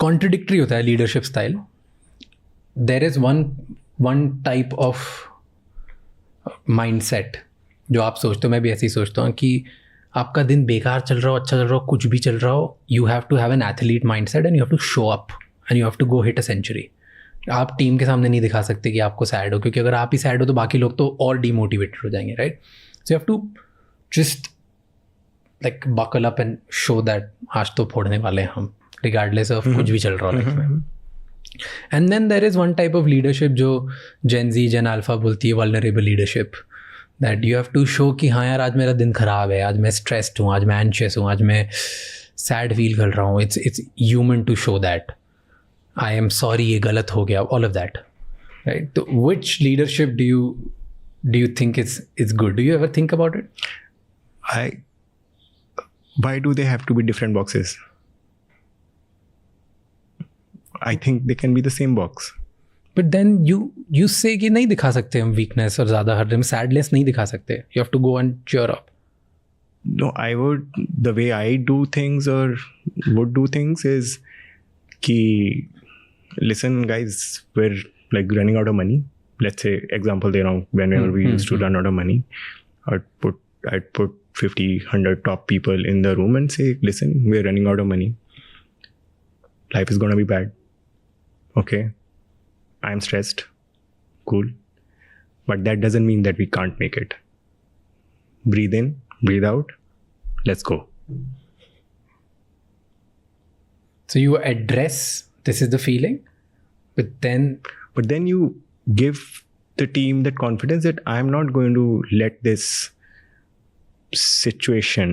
contradictory होता है leadership style. There is one type of mindset जो आप सोचते हो, मैं भी ऐसे ही सोचता हूँ कि आपका दिन बेकार चल रहा हो, अच्छा चल रहा हो, कुछ भी चल रहा हो, you have to have an athlete mindset and you have to show up and you have to go hit a century. आप टीम के सामने नहीं दिखा सकते कि आपको सैड हो, क्योंकि अगर आप ही सैड हो तो बाकी लोग तो और डीमोटिवेटेड हो जाएंगे, right? So you have to just like buckle up and show that आज तो फोड़ने वाले हैं हम, रिगार्डलेस ऑफ कुछ भी चल रहा हो लाइफ में. And then there is one type of leadership जो जेन जी, जेन अल्फा बोलती है, vulnerable leadership, that you have to show कि हाँ यार आज मेरा दिन ख़राब है, आज मैं स्ट्रेस्ड हूँ, आज मैं एंशियस हूँ, आज मैं सैड फील कर रहा हूँ. It's human to show that I am sorry, ये गलत हो गया, all of that, right? So which leadership do you think is good? Do you ever think about it? Why do they have to be different boxes? I think they can be the same box. But then you say कि नहीं दिखा सकते हम weakness और ज़्यादा हर दिन sadness नहीं दिखा सकते. You have to go and cheer up. No, the way I do things or would do things is कि listen guys, we're like running out of money. Let's say example they know whenever we used to run out of money, I'd put 50, 100 top people in the room and say, listen, we're running out of money. Life is gonna be bad. Okay, I'm stressed. Cool. But that doesn't mean that we can't make it. Breathe in, breathe out. Let's go. So you address this is the feeling, but then you give the team that confidence that I'm not going to let this situation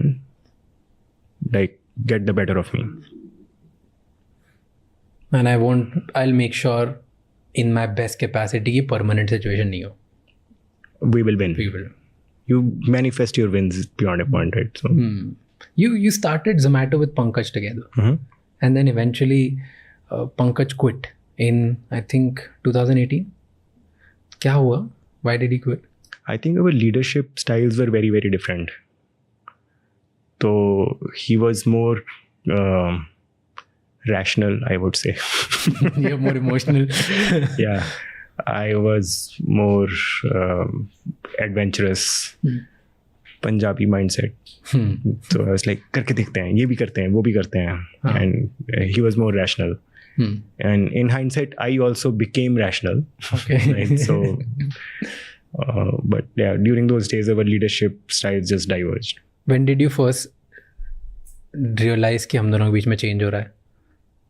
like get the better of me. And I'll make sure in my best capacity कि permanent situation नहीं हो. We will win. We will. You manifest your wins beyond a point, right? So you started Zomato with Pankaj together. And then eventually Pankaj quit in, I think, 2018. क्या हुआ? Why did he quit? I think our leadership styles were very, very different. So he was more rational, I would say. You're more emotional. Yeah. I was more adventurous. Punjabi mindset. So I was like, करके देखते हैं, ये भी करते हैं, वो भी करते हैं. And he was more rational. And in hindsight, I also became rational. Okay. Right? So, but yeah, during those days, our leadership styles just diverged. When did you first realize कि हम दोनों के बीच में change हो रहा है?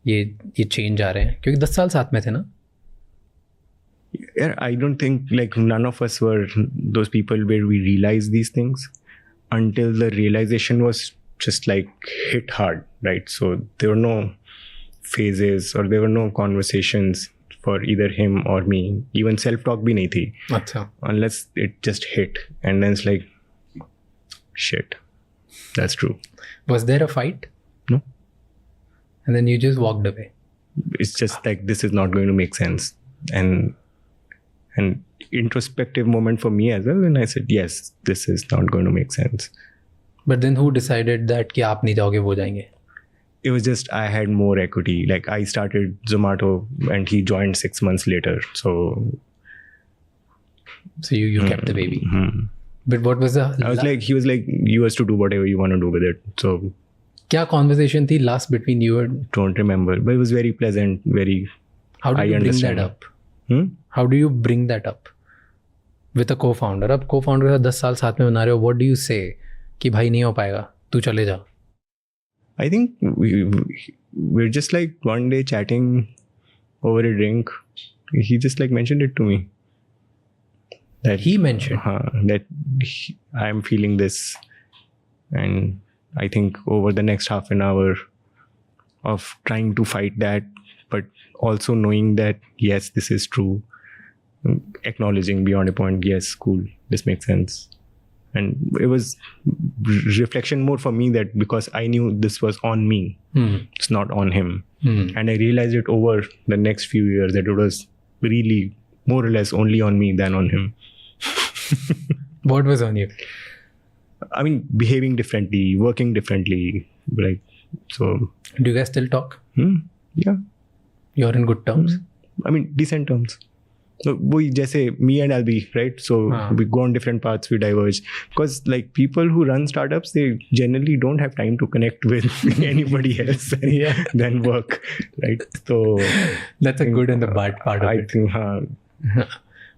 ये change आ रहे हैं, क्योंकि 10 साल साथ में थे ना? Yeah, I don't think like none of us were those people where we realized these things until the realization was just like hit hard, right? So there were no phases or there were no conversations for either him or me. Even self-talk bhi nahi thi. Achha. Unless it just hit, and then it's like, shit, that's true. Was there a fight? No. And then you just walked away. It's just like, this is not going to make sense. And an introspective moment for me as well. And I said, yes, this is not going to make sense. But then who decided that कि आप नहीं जाओगे वो जाएंगे? It was just, I had more equity. Like I started Zomato and he joined 6 months later. So you kept the baby. But what was the... he was like, you have to do whatever you want to do with it. So क्या conversation थी last between you and... Don't remember. But it was very pleasant, very... How do you bring that up? How do you bring that up with a co-founder? अब co-founder के साथ 10 साल साथ में बना रहे हो, what do you say कि भाई नहीं हो पाएगा, तू चले जा? I think we're just like one day chatting over a drink. He just like mentioned it to me. That he mentioned that I'm feeling this, and I think over the next half an hour of trying to fight that, but also knowing that yes, this is true, acknowledging beyond a point, yes, cool, this makes sense. And it was reflection more for me, that because I knew this was on me, it's not on him. And I realized it over the next few years that it was really more or less only on me than on him. What was on you? I mean, behaving differently, working differently, like, so. Do you guys still talk? Yeah. You're in good terms? I mean, decent terms. So, we just say me and Albi, right? So we go on different paths, we diverge. Because like people who run startups, they generally don't have time to connect with anybody else and then work, right? So that's a good and the bad part of it. I think,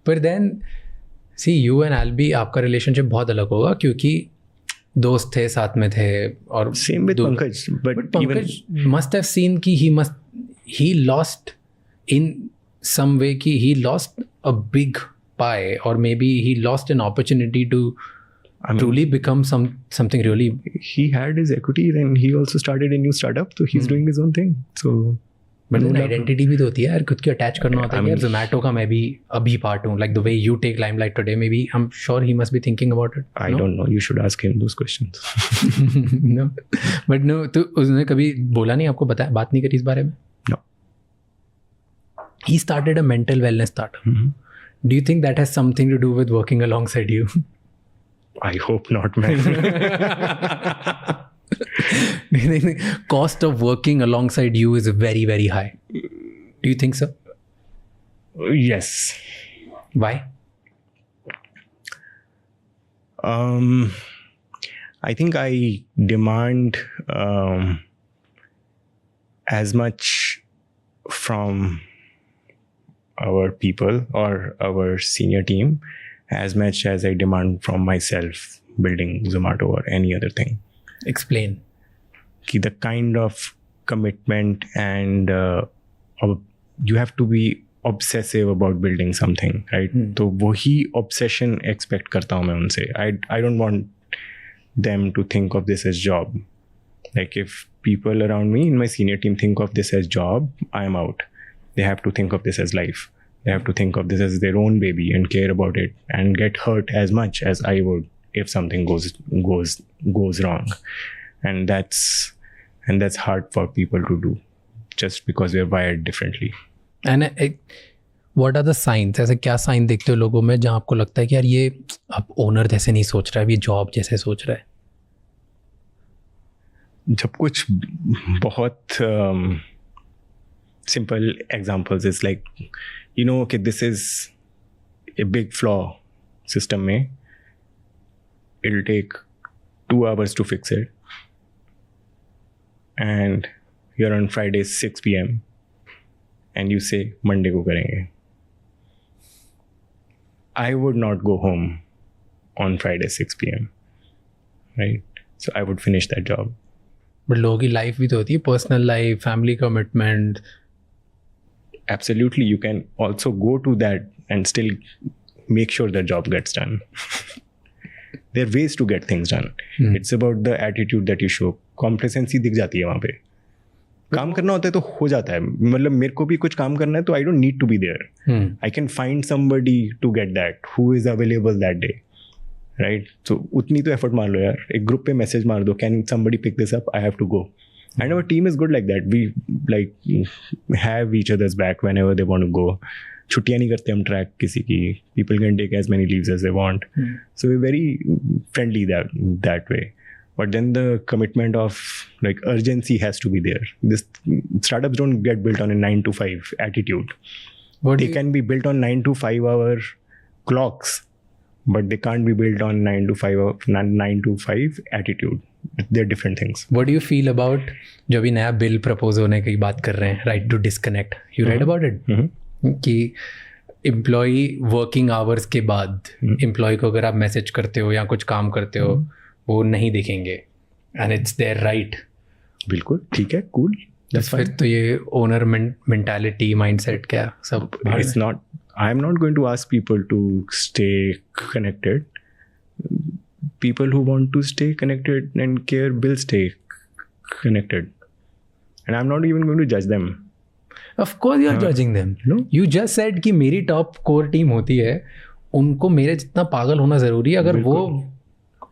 But then, see, you and Albi, आपका relationship बहुत अलग होगा क्योंकि दोस्त थे, साथ में थे, और same with Pankaj, but Pankaj must have seen कि he lost in some way, कि he lost a big pie, or maybe he lost an opportunity to truly become something really. He had his equity, then he also started a new startup, so he's doing his own thing. So but then identity भी तो होती है यार, खुद की attach करना होता है यार. Zomato का मैं भी अभी पार्ट हूँ, like the way you take limelight today, maybe I'm sure he must be thinking about it. I don't know, you should ask him those questions. No, but no, तो उसने कभी बोला नहीं आपको, बताया, बात नहीं करी इस बारे में? No. He started a mental wellness startup. Do you think that has something to do with working alongside you? I hope not, man. Cost of working alongside you is very, very high. Do you think so? Yes. Why? I think I demand as much from our people or our senior team as much as I demand from myself building Zomato or any other thing. Explain. The kind of commitment and you have to be obsessive about building something, right? So वही obsession expect करता हूँ मैं उनसे. I don't want them to think of this as job. Like if people around me in my senior team think of this as job, I'm out. They have to think of this as life. They have to think of this as their own baby and care about it and get hurt as much as I would if something goes wrong. And that's hard for people to do just because we're wired differently. And what are the signs? ऐसे क्या sign देखते हो लोगों में जहाँ आपको लगता है कि यार ये अब ओनर जैसे नहीं सोच रहा है, ये जॉब जैसे सोच रहा है? जब कुछ बहुत simple examples is like, you know, okay, this is a big flaw system में. It'll take 2 hours to fix it. And you're on Friday 6 p.m. and you say Monday को करेंगे. I would not go home on Friday 6 p.m. right? So I would finish that job. But लोगों की life भी तो होती है, personal life, family commitment. Absolutely, you can also go to that and still make sure the job gets done. There are ways to get things done. It's about the attitude that you show. Complacency दिख जाती है वहाँ पे. काम करना होता है तो हो जाता है. मतलब मेरे को भी कुछ काम करना है तो I don't need to be there. I can find somebody to get that who is available that day. Right? So उतनी तो effort मार लो यार. एक ग्रुप पे मैसेज मार दो. Can somebody pick this up? I have to go. And our team is good like that. We like have each other's back whenever they want to go. छुट्टियाँ नहीं करते हम ट्रैक किसी की. People can take as many leaves as they want. So we're very friendly that way. But then the commitment of like urgency has to be there. This startups don't get built on a 9 to 5 attitude. They can be built on 9 to 5 hour clocks, but they can't be built on 9 to 5 attitude. They're different things. What do you feel about जो भी नया bill propose होने की बात कर रहे हैं, right to disconnect? You read about it? कि एम्प्लॉई वर्किंग आवर्स के बाद एम्प्लॉय को अगर आप मैसेज करते हो या कुछ काम करते हो वो नहीं देखेंगे, एंड इट्स देयर राइट. बिल्कुल ठीक है, कूल. फिर तो ये ओनर मेंटालिटी माइंडसेट क्या सब. It's not. I am not going to ask people to stay connected. People who want to stay connected and care will stay connected, and I'm not even going to judge them. Of course you are judging them. No? You just said कि मेरी top core team होती है, उनको मेरे जितना पागल होना जरूरी है. अगर वो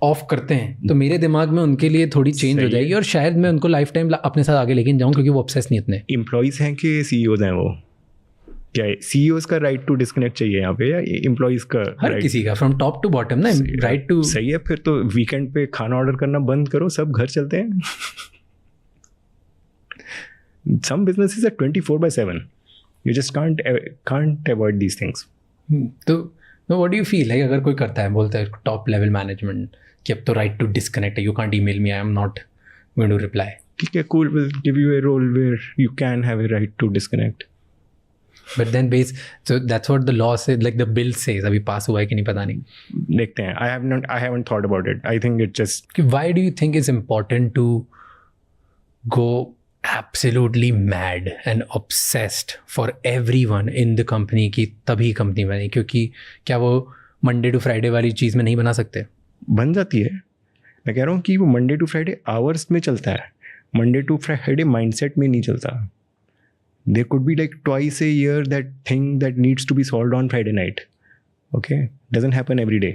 ऑफ करते हैं तो मेरे दिमाग में उनके लिए थोड़ी चेंज हो जाएगी और शायद मैं उनको लाइफ टाइम अपने साथ आगे लेके जाऊँ, क्योंकि वो ऑब्सेस नहीं इतने. एम्प्लॉइज हैं कि सीईओज हैं वो? क्या सीईओज का राइट टू डिस्कनेक्ट चाहिए यहाँ पे, या एम्प्लॉइज का? हर किसी का फ्रॉम टॉप टू बॉटम ना राइट टू. सही है, फिर तो वीकेंड पे खाना ऑर्डर करना बंद करो, सब घर चलते हैं. Some businesses are 24/7. You just can't avoid these things. तो what do you feel like अगर कोई करता है, बोलता है टॉप लेवल मैनेजमेंट कि अब तो राइट टू डिस्कनेक्ट है, you can't email me, I am not going to reply. ठीक है, cool, we'll give you a role where you can have a right to disconnect. But then so that's what the law says, like the bill says. अभी पास हुआ है कि नहीं पता नहीं. देखते हैं. I haven't thought about it. I think it just. Why do you think it's important to go absolutely mad and obsessed for everyone in the company कि तभी कंपनी बनी? क्योंकि क्या वो मंडे टू फ्राइडे वाली चीज़ में नहीं बना सकते? बन जाती है. मैं कह रहा हूँ कि वो मंडे टू फ्राइडे आवर्स में चलता है, मंडे टू फ्राइडे माइंडसेट में नहीं चलता. There could be like twice a year that thing that needs to be solved on Friday night. Okay, doesn't happen every day.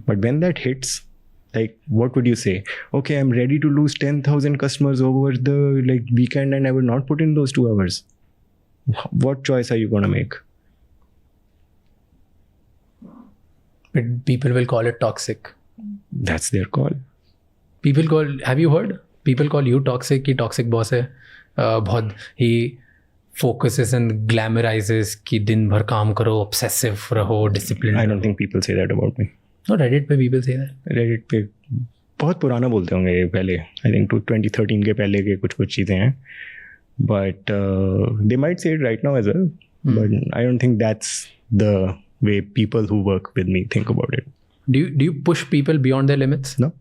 But when that hits, like, what would you say? Okay, I'm ready to lose 10,000 customers over the like weekend, and I will not put in those 2 hours. What choice are you gonna make? But people will call it toxic. That's their call. Have you heard? People call you toxic कि toxic boss है. बहुत ही focuses and glamorizes कि दिन भर काम करो, obsessive रहो, disciplined. I don't think people say that about me. No, Reddit पे people say that. Reddit पे बहुत पुराना बोलते होंगे ये पहले. I think 2013 के पहले के कुछ चीज़ें हैं. But they might say it right now as well. But I don't think that's the way people who work with me think about it. Do you push people beyond their limits? No.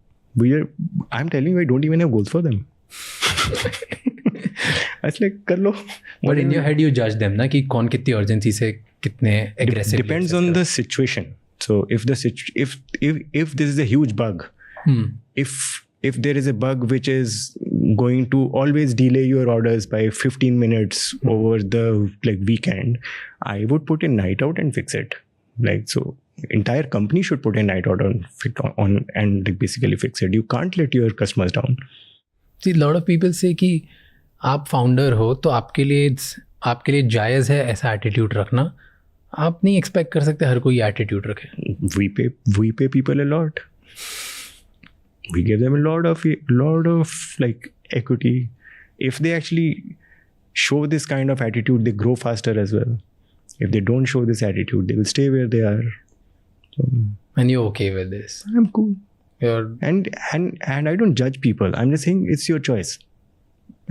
I'm telling you, I don't even have goals for them. It's like कर लो. But in your head you judge them ना कि कौन कितनी urgency से कितने aggressive. Depends on the situation. So if this is a huge bug, if there is a bug which is going to always delay your orders by 15 minutes over the like weekend, I would put a night out and fix it. Like, so entire company should put a night out on and basically fix it. You can't let your customers down. See, a lot of people say कि आप founder हो तो आपके लिए जायज़ है ऐसा attitude रखना. आप नहीं एक्सपेक्ट कर सकते हर कोई एटीट्यूड रखे. We pay people a lot. We give them a lot of like equity. If they actually show this kind of attitude, they grow faster as well. If they don't show this attitude, they will stay where they are. So, and you're okay with this? I'm cool. And I don't judge people. I'm just saying it's your choice.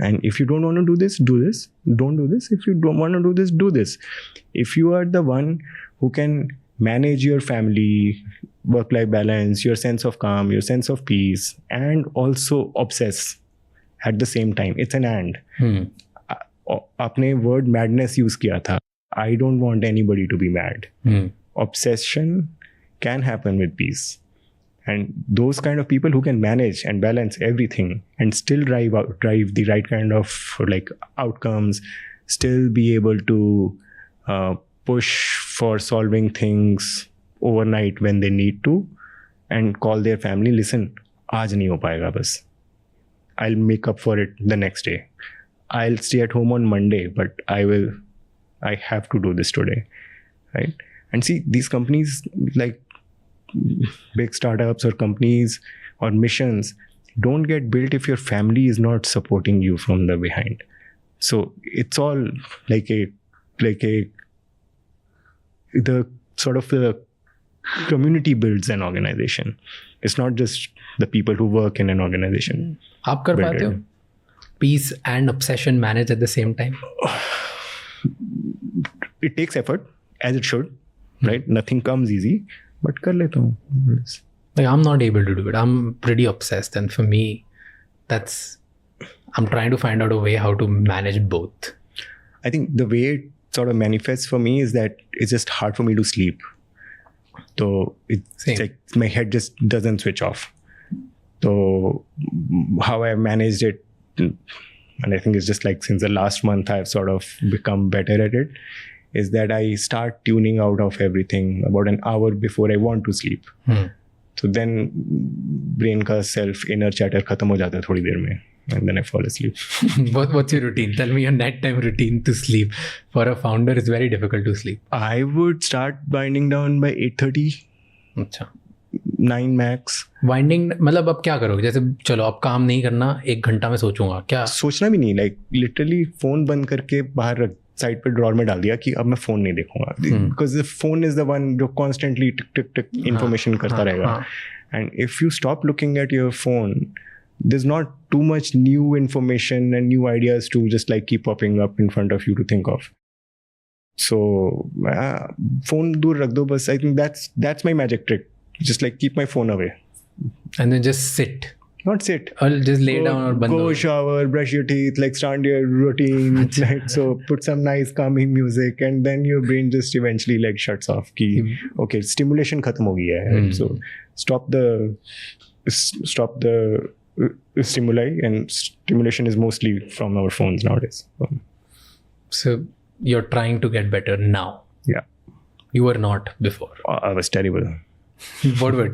And if you don't want to do this, do this. Don't do this. If you don't want to do this, do this. If you are the one who can manage your family, work-life balance, your sense of calm, your sense of peace, and also obsess at the same time, it's an and. आपने word madness use किया था. I don't want anybody to be mad. Obsession can happen with peace. And those kind of people who can manage and balance everything and still drive the right kind of like outcomes, still be able to push for solving things overnight when they need to, and call their family, listen, आज नहीं हो पाएगा बस. I'll make up for it the next day. I'll stay at home on Monday, but I have to do this today, right? And see, these companies like big startups or companies or missions don't get built if your family is not supporting you from the behind. So it's all like the sort of the community builds an organization. It's not just the people who work in an organization. आप कर पाते हो peace and obsession manage at the same time? It takes effort, as it should, right? Nothing comes easy. But कर लेता हूँ. Like, I'm not able to do it. I'm pretty obsessed, and for me, I'm trying to find out a way how to manage both. I think the way it sort of manifests for me is that it's just hard for me to sleep. So it's like my head just doesn't switch off. So how I managed it and I think it's just like since the last month I've sort of become better at it, is that I start tuning out of everything about an hour before I want to sleep. So then brain ka self inner chatter khatam ho jata hai thodi der mein, and then I fall asleep. What's your routine? Tell me your nighttime routine to sleep. For a founder, it's very difficult to sleep. I would start winding down by 8:30, अच्छा 9 max. Winding मतलब अब क्या करोगे? जैसे चलो अब काम नहीं करना, 1 घंटा में सोचूंगा क्या? सोचना भी नहीं, लाइक लिटरली फोन बंद करके बाहर रख, साइड पे ड्रॉर में डाल दिया कि अब मैं फोन नहीं देखूंगा, because phone is the one जो कॉन्स्टेंटली टिक टिक टिक इन्फॉर्मेशन करता रहेगा. And if you stop looking at your phone, there's not too much new information and new ideas to just like keep popping up in front of you to think of. So phone dur rakh do bas. I think that's my magic trick. Just like keep my phone away and then just sit, not sit, or just lay down or band go shower, brush your teeth, like start your routine, like so put some nice calming music, and then your brain just eventually like shuts off ki okay, stimulation khatam ho gaya hai. So stop the stimuli, and stimulation is mostly from our phones nowadays. So you're trying to get better now. Yeah, you were not before. I was terrible.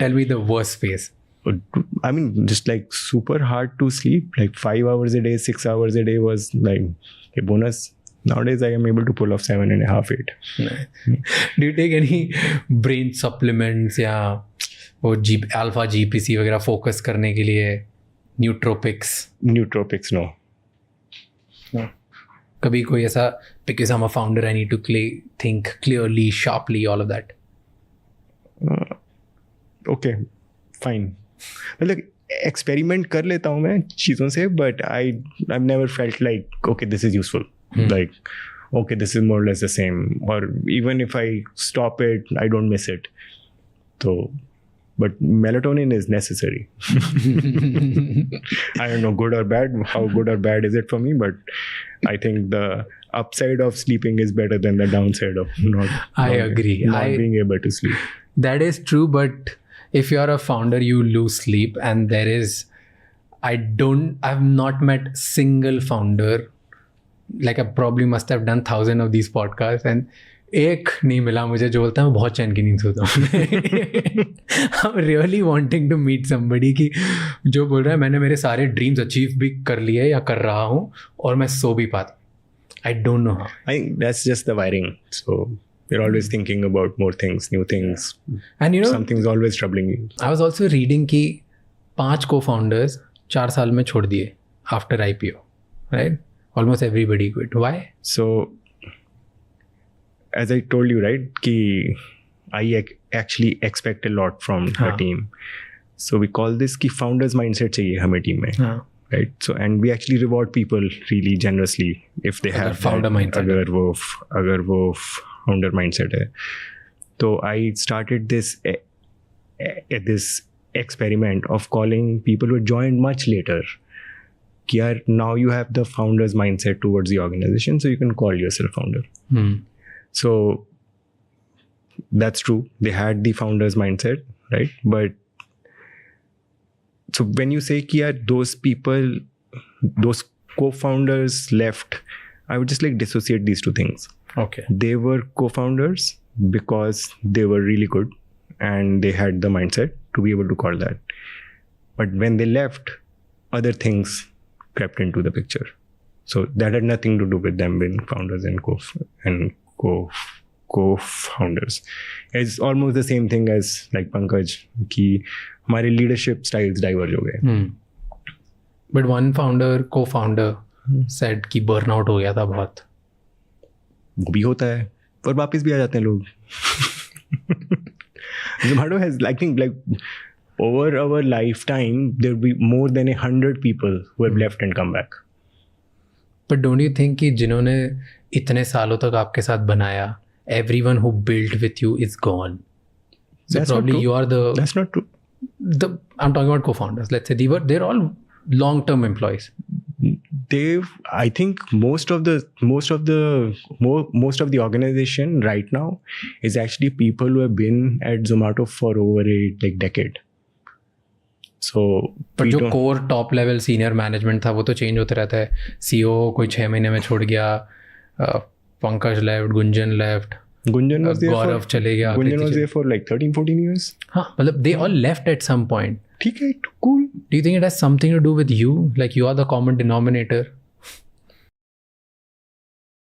Tell me the worst phase. I mean, just like super hard to sleep, like 5 hours a day, 6 hours a day was like a bonus. Nowadays I am able to pull off 7.5, 8. Do you take any brain supplements या वो alpha GPC वगैरह focus करने के लिए? Nootropics no. कभी कोई ऐसा, because I'm a founder, I need to think clearly, sharply, all of that? Okay, fine. मतलब experiment कर लेता हूँ मैं चीज़ों से, but I've never felt like okay, this is useful. Like okay, this is more or less the same, or even if I stop it, I don't miss it. So but melatonin is necessary. I don't know good or bad, how good or bad is it for me, but I think the upside of sleeping is better than the downside of not agree. Not being able to sleep. That is true, but if you're a founder, you lose sleep, and there is, I've not met single founder, like I probably must have done 1,000 of these podcasts, and एक नहीं मिला मुझे जो बोलता है मैं बहुत चैन की नींद सोता हूँ. I'm really wanting to meet somebody कि जो बोल रहा है मैंने मेरे सारे ड्रीम्स अचीव भी कर लिए या कर रहा हूँ और मैं सो भी पाता. I don't know how. I think that's just the wiring. So you're always thinking about more things, new things, and you know something's always troubling you. I was also reading कि 5 co-founders 4 साल में छोड़ दिए after IPO, right? Almost everybody quit. Why? So as I told you, right, ki I actually expect a lot from our team. So we call this ki founders mindset chahiye hame team mein. Right? So and we actually reward people really generously if they have founder mindset. अगर वो founder mindset है. So I started this experiment of calling people who joined much later. Ki yaar, now you have the founders mindset towards the organization, so you can call yourself founder. So that's true. They had the founder's mindset, right? But so when you say ki yaar, those people, those co-founders left, I would just like dissociate these two things. Okay. They were co-founders because they were really good and they had the mindset to be able to call that. But when they left, other things crept into the picture. So that had nothing to do with them being founders and co-founders. It's almost the same thing as like Pankaj, कि हमारे leadership styles diverge हो गए. But one co-founder said कि burnout हो गया था बहुत. वो भी होता है और वापस भी आ जाते हैं लोग. Zomato has, I think, like over our lifetime, there will be more than 100 people who have left and come back. But don't you think कि जिन्होंने इतने सालों तक आपके साथ बनाया, everyone who built with you is gone. So That's probably not true. you are the. That's not true. I'm talking about co-founders. Let's say they're all long-term employees. I think most of the organization right now is actually people who have been at Zomato for over a decade. So पर we जो don't- core top level senior management था वो तो change होते रहता है. CEO कोई 6 महीने में छोड़ गया, Pankaj left, Gunjan left, Gunjan was there Gaurav for चले गया. Gunjan कृति was चले- there for like 13-14 years. हाँ, मतलब they all left at some point. ठीक है, cool. Do you think it has something to do with you? Like you are the common denominator?